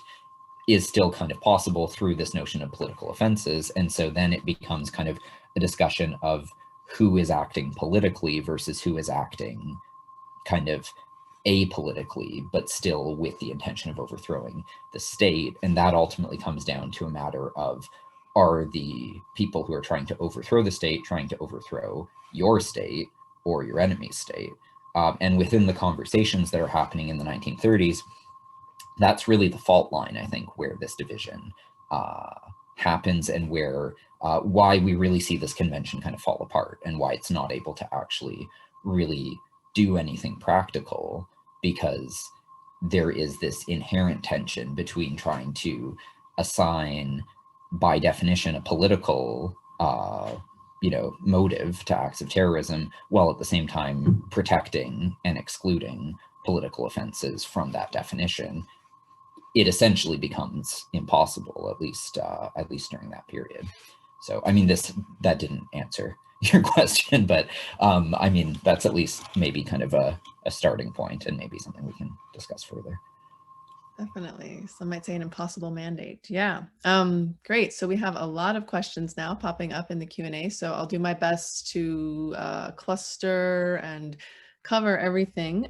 is still kind of possible through this notion of political offenses. And so then it becomes kind of a discussion of who is acting politically versus who is acting kind of apolitically, but still with the intention of overthrowing the state. And that ultimately comes down to a matter of, are the people who are trying to overthrow the state trying to overthrow your state or your enemy's state? And within the conversations that are happening in the 1930s, that's really the fault line, I think, where this division happens, and where why we really see this convention kind of fall apart, and why it's not able to actually really do anything practical, because there is this inherent tension between trying to assign, by definition, a political motive to acts of terrorism, while at the same time protecting and excluding political offenses from that definition. It essentially becomes impossible, at least during that period. So, I mean, that didn't answer your question, but I mean, that's at least maybe kind of a starting point, and maybe something we can discuss further. Definitely. Some might say an impossible mandate. Yeah. Great. So we have a lot of questions now popping up in the Q&A. So I'll do my best to cluster and cover everything.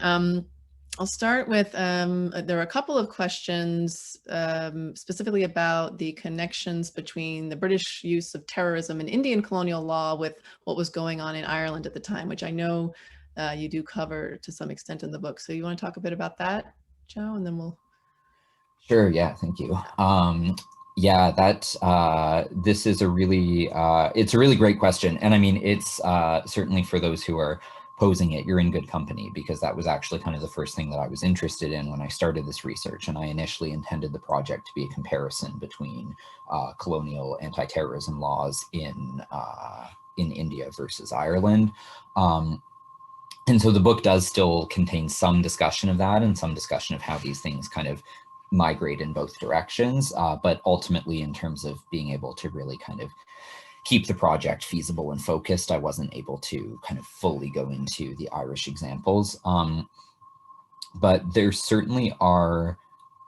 I'll start with, there are a couple of questions specifically about the connections between the British use of terrorism and Indian colonial law with what was going on in Ireland at the time, which I know you do cover to some extent in the book. So you want to talk a bit about that, Joe, and then we'll... Sure. Yeah. Thank you. Yeah, this is it's a really great question. And I mean, it's certainly, for those who are posing it, you're in good company, because that was actually kind of the first thing that I was interested in when I started this research. And I initially intended the project to be a comparison between colonial anti-terrorism laws in India versus Ireland. And so the book does still contain some discussion of that, and some discussion of how these things kind of migrate in both directions, but ultimately, in terms of being able to really kind of keep the project feasible and focused, I wasn't able to kind of fully go into the Irish examples. But there certainly are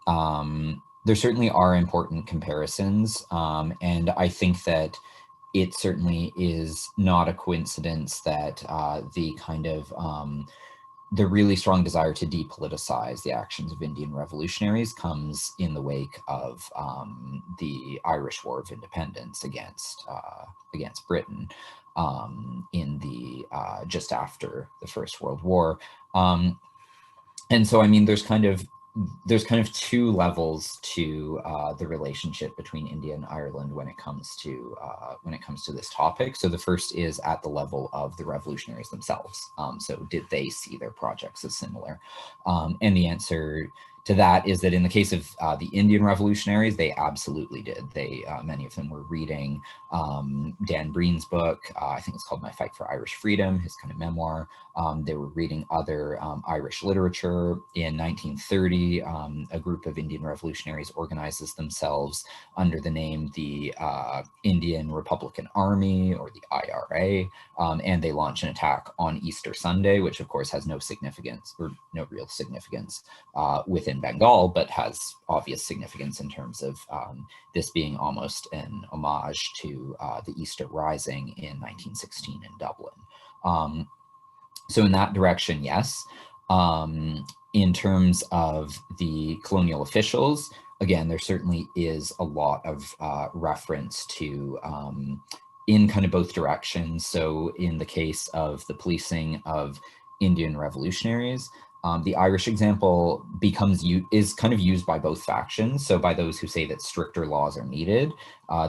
important comparisons, and I think that it certainly is not a coincidence that the kind of the really strong desire to depoliticize the actions of Indian revolutionaries comes in the wake of the Irish War of Independence against Britain in the just after the First World War. And so, I mean, there's kind of two levels to the relationship between India and Ireland when it comes to this topic. So the first is at the level of the revolutionaries themselves. So did they see their projects as similar? And the answer to that is that in the case of the Indian revolutionaries, they absolutely did. They many of them were reading Dan Breen's book. I think it's called My Fight for Irish Freedom, his kind of memoir. They were reading other Irish literature. In 1930, a group of Indian revolutionaries organizes themselves under the name the Indian Republican Army, or the IRA, and they launch an attack on Easter Sunday, which of course has no significance, or no real significance within Bengal, but has obvious significance in terms of this being almost an homage to the Easter Rising in 1916 in Dublin. So in that direction, yes. In terms of the colonial officials, again, there certainly is a lot of reference to in kind of both directions. So in the case of the policing of Indian revolutionaries, the Irish example is kind of used by both factions. So by those who say that stricter laws are needed,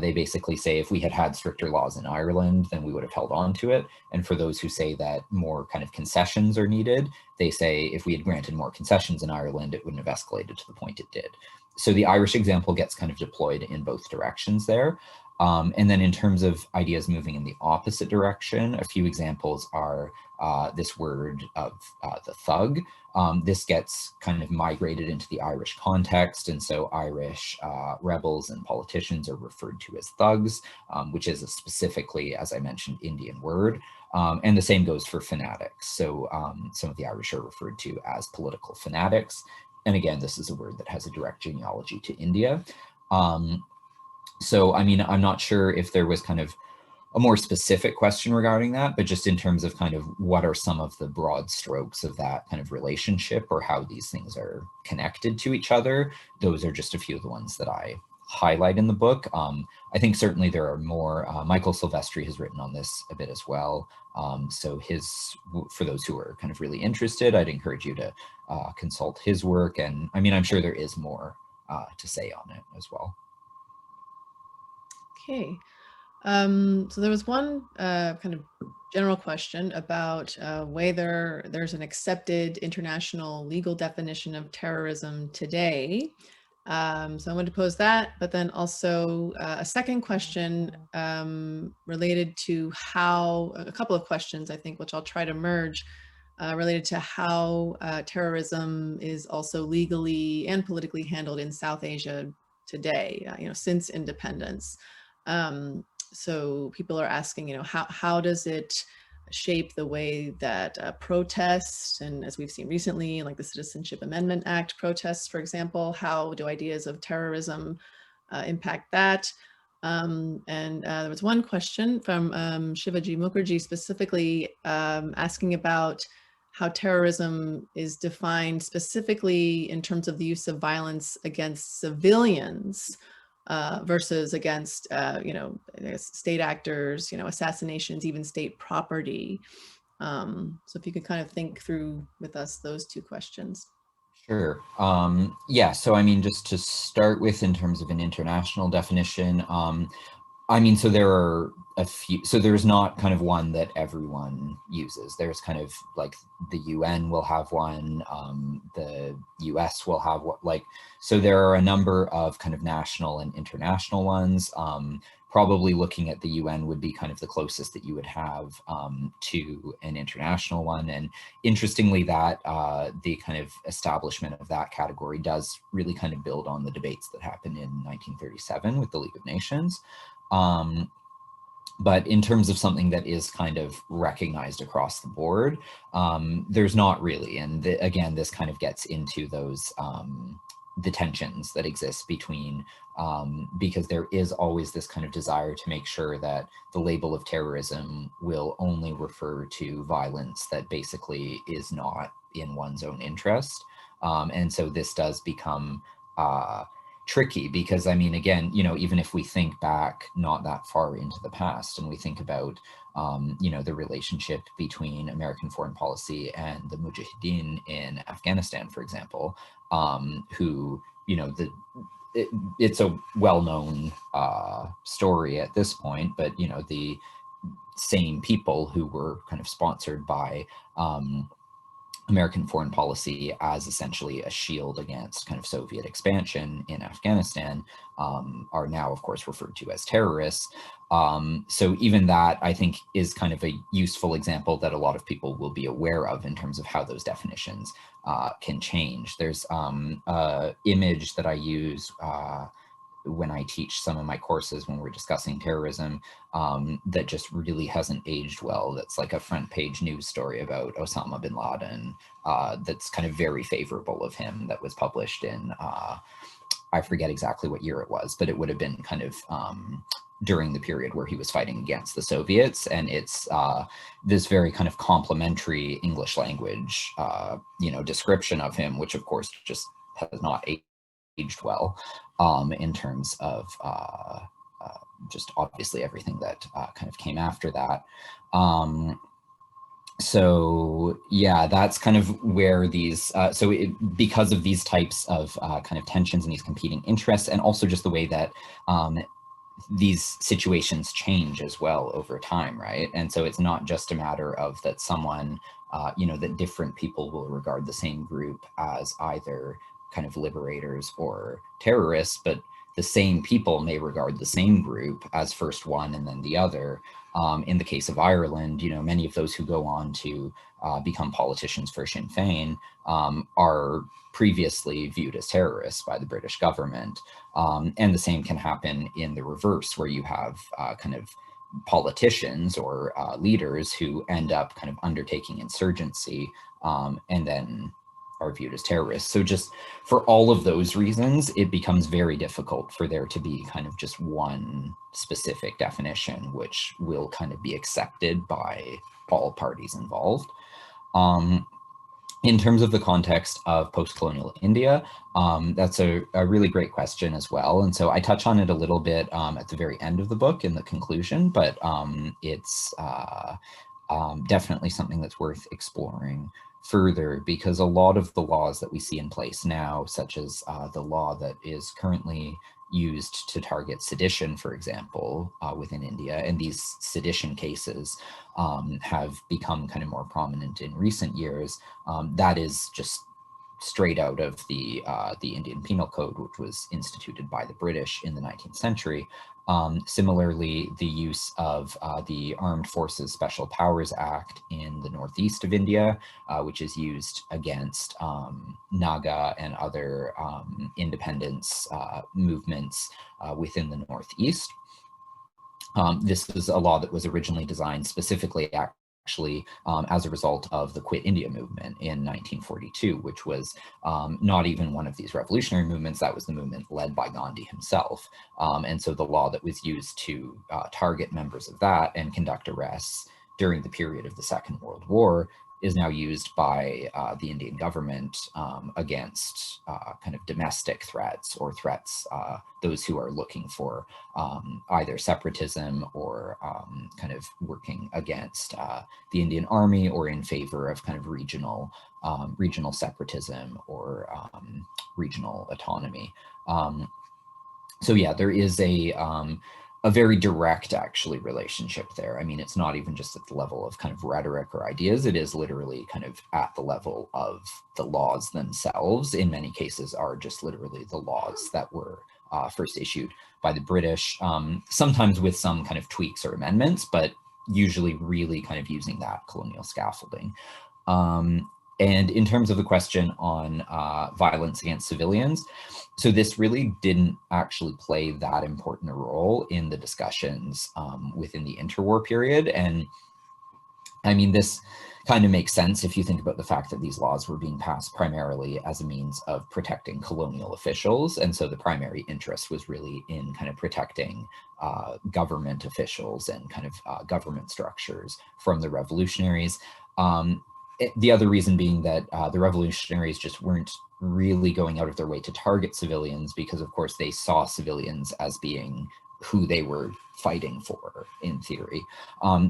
they basically say if we had had stricter laws in Ireland, then we would have held on to it. And for those who say that more kind of concessions are needed, they say if we had granted more concessions in Ireland, it wouldn't have escalated to the point it did. So the Irish example gets kind of deployed in both directions there. And then in terms of ideas moving in the opposite direction, a few examples are this word of the thug. This gets kind of migrated into the Irish context, and so Irish rebels and politicians are referred to as thugs, which is a specifically, as I mentioned, Indian word. And the same goes for fanatics. So some of the Irish are referred to as political fanatics. And again, this is a word that has a direct genealogy to India. So, I mean, I'm not sure if there was kind of a more specific question regarding that, but just in terms of kind of what are some of the broad strokes of that kind of relationship or how these things are connected to each other, those are just a few of the ones that I highlight in the book. I think certainly there are more. Michael Silvestri has written on this a bit as well. So for those who are kind of really interested, I'd encourage you to consult his work. And I mean, I'm sure there is more to say on it as well. Okay. So there was one kind of general question about whether there's an accepted international legal definition of terrorism today. So I'm going to pose that, but then also a second question related to how, a couple of questions, I think, which I'll try to merge, related to how terrorism is also legally and politically handled in South Asia today, since independence. So people are asking, how does it shape the way that protests, and as we've seen recently, like the Citizenship Amendment Act protests, for example, how do ideas of terrorism impact that? And there was one question from Shivaji Mukherjee specifically asking about how terrorism is defined specifically in terms of the use of violence against civilians versus against, state actors, assassinations, even state property. So if you could kind of think through with us those two questions. Sure. Yeah, so I mean, just to start with in terms of an international definition, I mean, so there are a few, so there's not kind of one that everyone uses. There's kind of like the UN will have one, the US will have what, like, so there are a number of kind of national and international ones. Probably looking at the UN would be kind of the closest that you would have to an international one. And interestingly, that the kind of establishment of that category does really kind of build on the debates that happened in 1937 with the League of Nations. But in terms of something that is kind of recognized across the board, there's not really. And again, this kind of gets into those the tensions that exist between, because there is always this kind of desire to make sure that the label of terrorism will only refer to violence that basically is not in one's own interest. And so this does become tricky because, I mean, again, even if we think back not that far into the past and we think about, the relationship between American foreign policy and the Mujahideen in Afghanistan, for example, who, it's a well-known story at this point, but, the same people who were kind of sponsored by American foreign policy as essentially a shield against kind of Soviet expansion in Afghanistan are now, of course, referred to as terrorists. So even that, I think, is kind of a useful example that a lot of people will be aware of in terms of how those definitions can change. There's an image that I use when I teach some of my courses when we're discussing terrorism that just really hasn't aged well. That's like a front page news story about Osama bin Laden that's kind of very favorable of him, that was published in, I forget exactly what year it was, but it would have been kind of during the period where he was fighting against the Soviets. And it's this very kind of complimentary English language, description of him, which of course just has not aged well in terms of just obviously everything that kind of came after that. So yeah, that's kind of where these, because of these types of kind of tensions and these competing interests, and also just the way that these situations change as well over time, right? And so it's not just a matter of that someone, that different people will regard the same group as either kind of liberators or terrorists, but the same people may regard the same group as first one and then the other. In the case of Ireland, many of those who go on to become politicians for Sinn Féin are previously viewed as terrorists by the British government. And the same can happen in the reverse, where you have kind of politicians or leaders who end up kind of undertaking insurgency and then are viewed as terrorists. So just for all of those reasons, it becomes very difficult for there to be kind of just one specific definition, which will kind of be accepted by all parties involved. In terms of the context of post-colonial India, that's a really great question as well. And so I touch on it a little bit at the very end of the book in the conclusion, but it's definitely something that's worth exploring further, because a lot of the laws that we see in place now, such as the law that is currently used to target sedition, for example, within India, and these sedition cases have become kind of more prominent in recent years. That is just straight out of the Indian Penal Code, which was instituted by the British in the 19th century. Similarly, the use of the Armed Forces Special Powers Act in the northeast of India, which is used against Naga and other independence movements within the northeast. This was a law that was originally designed specifically actually as a result of the Quit India movement in 1942, which was not even one of these revolutionary movements. That was the movement led by Gandhi himself. And so the law that was used to target members of that and conduct arrests during the period of the Second World War is now used by the Indian government against kind of domestic threats or threats, those who are looking for either separatism or kind of working against the Indian army, or in favor of kind of regional separatism or regional autonomy. So yeah, there is a very direct actually relationship there. I mean, it's not even just at the level of kind of rhetoric or ideas, it is literally kind of at the level of the laws themselves. In many cases are just literally the laws that were first issued by the British, sometimes with some kind of tweaks or amendments, but usually really kind of using that colonial scaffolding. And in terms of the question on violence against civilians, so this really didn't actually play that important a role in the discussions within the interwar period. And I mean, this kind of makes sense if you think about the fact that these laws were being passed primarily as a means of protecting colonial officials. And so the primary interest was really in kind of protecting government officials and kind of government structures from the revolutionaries. The other reason being that the revolutionaries just weren't really going out of their way to target civilians, because of course they saw civilians as being who they were fighting for, in theory.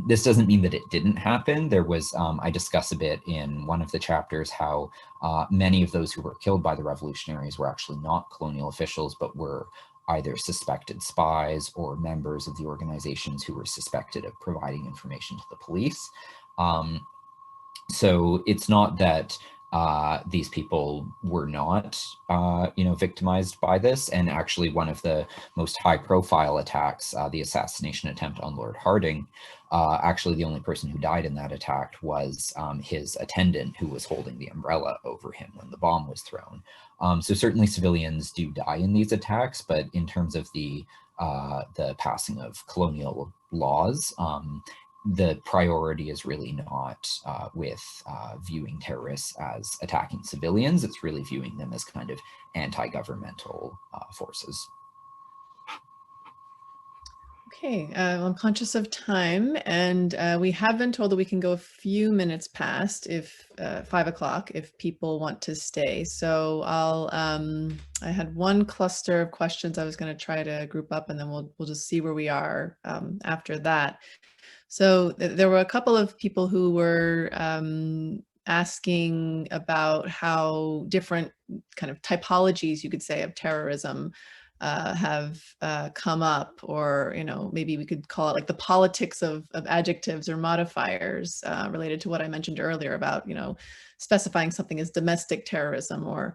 This doesn't mean that it didn't happen. There was, I discuss a bit in one of the chapters how many of those who were killed by the revolutionaries were actually not colonial officials, but were either suspected spies or members of the organizations who were suspected of providing information to the police. So it's not that these people were not, victimized by this. And actually one of the most high profile attacks, the assassination attempt on Lord Hardinge, actually the only person who died in that attack was his attendant, who was holding the umbrella over him when the bomb was thrown. So certainly civilians do die in these attacks, but in terms of the passing of colonial laws, the priority is really not with viewing terrorists as attacking civilians. It's really viewing them as kind of anti-governmental forces. Okay, I'm conscious of time, and we have been told that we can go a few minutes past if 5 o'clock if people want to stay. So I had one cluster of questions I was going to try to group up, and then we'll just see where we are after that. So there were a couple of people who were asking about how different kind of typologies, you could say, of terrorism have come up, or maybe we could call it like the politics of adjectives or modifiers related to what I mentioned earlier about specifying something as domestic terrorism or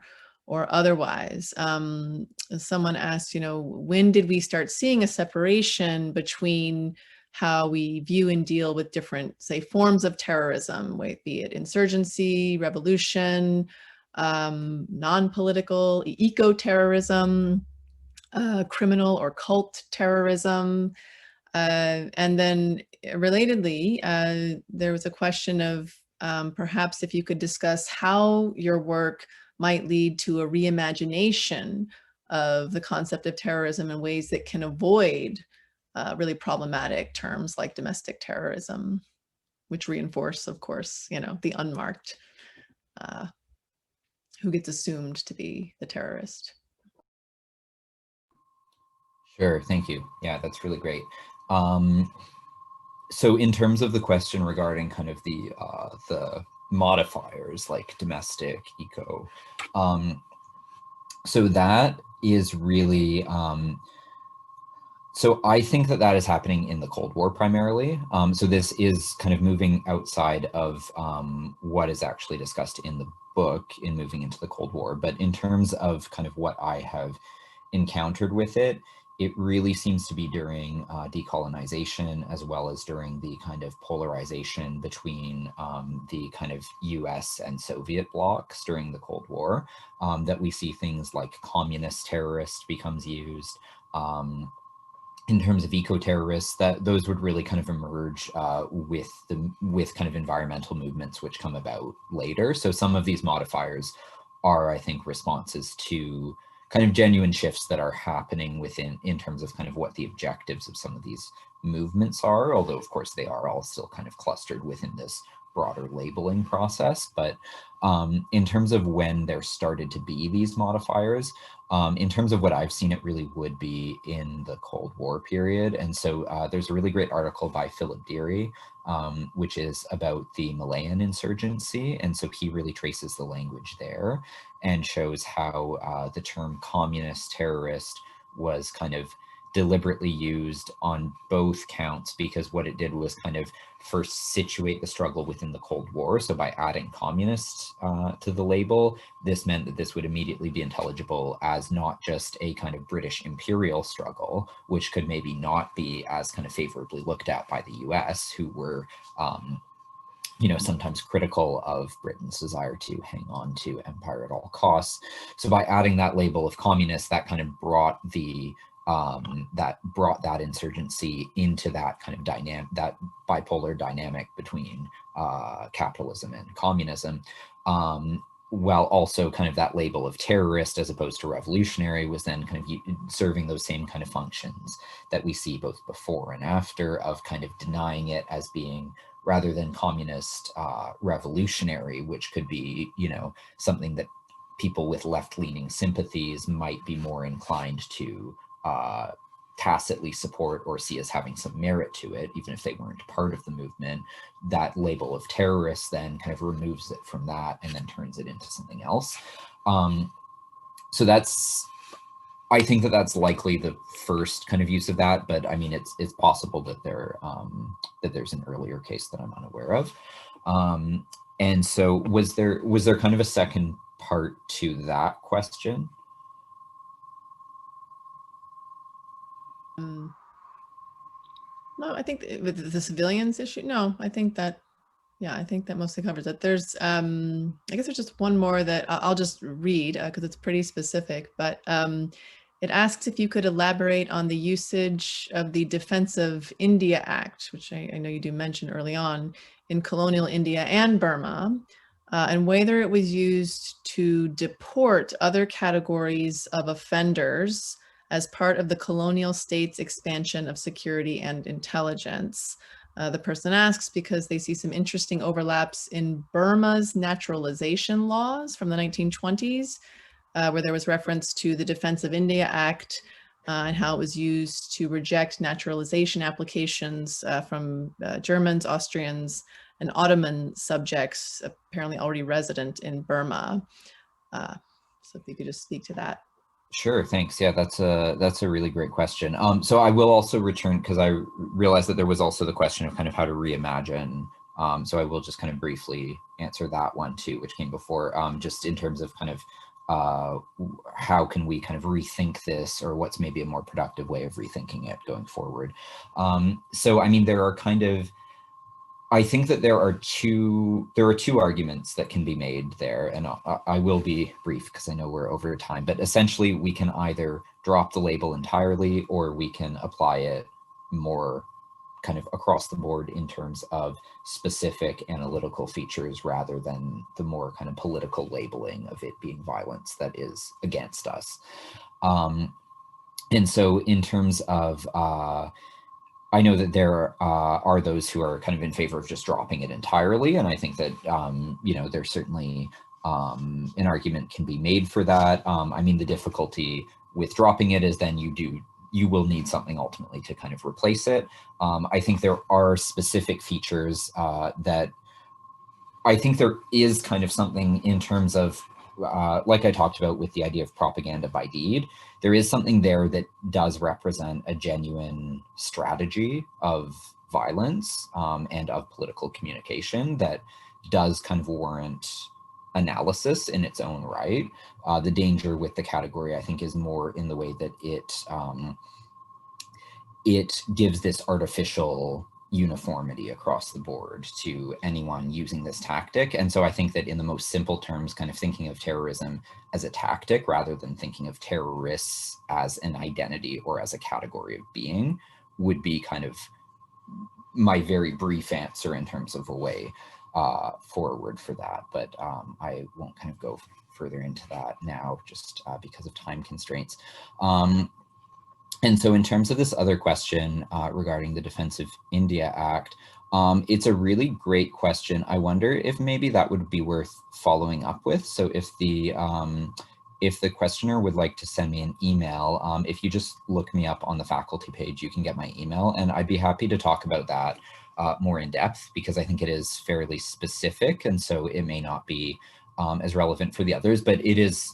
otherwise. Someone asked, when did we start seeing a separation between how we view and deal with different, say, forms of terrorism, be it insurgency, revolution, non-political, eco-terrorism, criminal or cult terrorism. And then relatedly, there was a question of perhaps if you could discuss how your work might lead to a reimagination of the concept of terrorism in ways that can avoid really problematic terms like domestic terrorism, which reinforce, of course, the unmarked, who gets assumed to be the terrorist. Sure, thank you. Yeah, that's really great. So in terms of the question regarding kind of the modifiers like domestic, eco, so that is really, so I think that that is happening in the Cold War primarily. So this is kind of moving outside of what is actually discussed in the book in moving into the Cold War. But in terms of kind of what I have encountered with it, it really seems to be during decolonization, as well as during the kind of polarization between the kind of US and Soviet blocs during the Cold War, that we see things like communist terrorist becomes used. In terms of eco-terrorists, that those would really kind of emerge with kind of environmental movements which come about later. So some of these modifiers are, I think, responses to kind of genuine shifts that are happening in terms of kind of what the objectives of some of these movements are, although of course they are all still kind of clustered within this broader labeling process. But in terms of when there started to be these modifiers, in terms of what I've seen, it really would be in the Cold War period. And so there's a really great article by Philip Deary, which is about the Malayan Insurgency. And so he really traces the language there and shows how the term communist terrorist was kind of deliberately used on both counts, because what it did was kind of first situate the struggle within the Cold War. So by adding communists to the label, this meant that this would immediately be intelligible as not just a kind of British imperial struggle, which could maybe not be as kind of favorably looked at by the US, who were sometimes critical of Britain's desire to hang on to empire at all costs. So by adding that label of communist, that kind of brought that insurgency into that kind of dynamic, that bipolar dynamic between capitalism and communism, while also kind of that label of terrorist as opposed to revolutionary was then kind of serving those same kind of functions that we see both before and after, of kind of denying it as being, rather than communist, revolutionary, which could be, something that people with left-leaning sympathies might be more inclined to tacitly support or see as having some merit to it, even if they weren't part of the movement. That label of terrorist then kind of removes it from that and then turns it into something else. So I think that that's likely the first kind of use of that, but I mean, it's possible that there's an earlier case that I'm unaware of. And so was there kind of a second part to that question? No, I think with the civilians issue, no, I think that mostly covers it. There's, I guess there's just one more that I'll just read because it's pretty specific, but it asks if you could elaborate on the usage of the Defense of India Act, which I know you do mention early on, in colonial India and Burma, and whether it was used to deport other categories of offenders as part of the colonial state's expansion of security and intelligence. The person asks because they see some interesting overlaps in Burma's naturalization laws from the 1920s, where there was reference to the Defense of India Act and how it was used to reject naturalization applications from Germans, Austrians, and Ottoman subjects apparently already resident in Burma. So if you could just speak to that. Sure, thanks. Yeah, that's a really great question. So I will also return, because I realized that there was also the question of kind of how to reimagine. So I will just kind of briefly answer that one too, which came before, just in terms of kind of how can we kind of rethink this, or what's maybe a more productive way of rethinking it going forward. So I mean, there are kind of, I think that there are two arguments that can be made there, and I will be brief because I know we're over time, but essentially we can either drop the label entirely or we can apply it more kind of across the board in terms of specific analytical features rather than the more kind of political labeling of it being violence that is against us. And so in terms of, I know that there are those who are kind of in favor of just dropping it entirely. And I think that, you know, there's certainly an argument can be made for that. I mean, the difficulty with dropping it is then you will need something ultimately to kind of replace it. I think there are specific features that I think there is kind of something in terms of, like I talked about with the idea of propaganda by deed, there is something there that does represent a genuine strategy of violence and of political communication that does kind of warrant analysis in its own right. The danger with the category, I think, is more in the way that it gives this artificial uniformity across the board to anyone using this tactic. And so I think that in the most simple terms, kind of thinking of terrorism as a tactic rather than thinking of terrorists as an identity or as a category of being would be kind of my very brief answer in terms of a way forward for that. But I won't kind of go further into that now just because of time constraints. And so in terms of this other question regarding the Defense of India Act, it's a really great question. I wonder if maybe that would be worth following up with. So if the questioner would like to send me an email, if you just look me up on the faculty page, you can get my email, and I'd be happy to talk about that more in depth, because I think it is fairly specific, and so it may not be as relevant for the others, but it is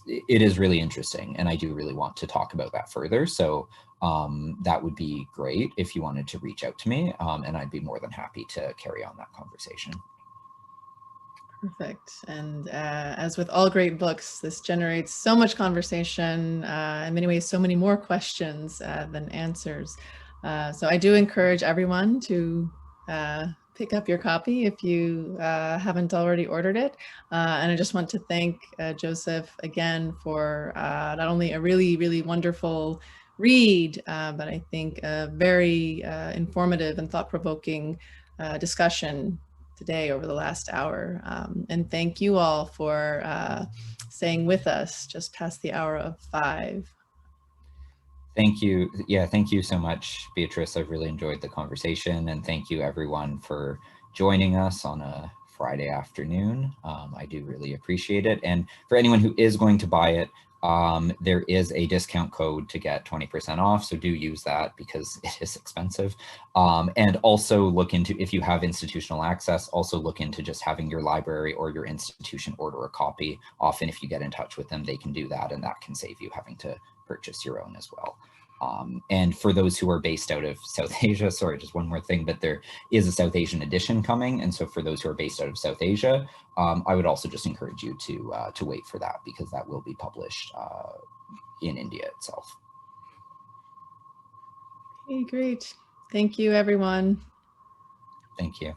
really interesting, and I do really want to talk about that further. So that would be great if you wanted to reach out to me, and I'd be more than happy to carry on that conversation. Perfect. And as with all great books, this generates so much conversation, in many ways, so many more questions than answers. So I do encourage everyone to pick up your copy if you haven't already ordered it. And I just want to thank Joseph again for not only a really, really wonderful read, but I think a very informative and thought-provoking discussion today over the last hour. And thank you all for staying with us just past the hour of 5. Thank you. Yeah, thank you so much, Beatrice. I've really enjoyed the conversation, and thank you everyone for joining us on a Friday afternoon. I do really appreciate it. And for anyone who is going to buy it, there is a discount code to get 20% off, so do use that because it is expensive. And also look into, if you have institutional access, also look into just having your library or your institution order a copy. Often if you get in touch with them, they can do that, and that can save you having to purchase your own as well. And for those who are based out of South Asia, sorry, just one more thing, but there is a South Asian edition coming. And so for those who are based out of South Asia, I would also just encourage you to wait for that, because that will be published in India itself. Okay, great. Thank you, everyone. Thank you.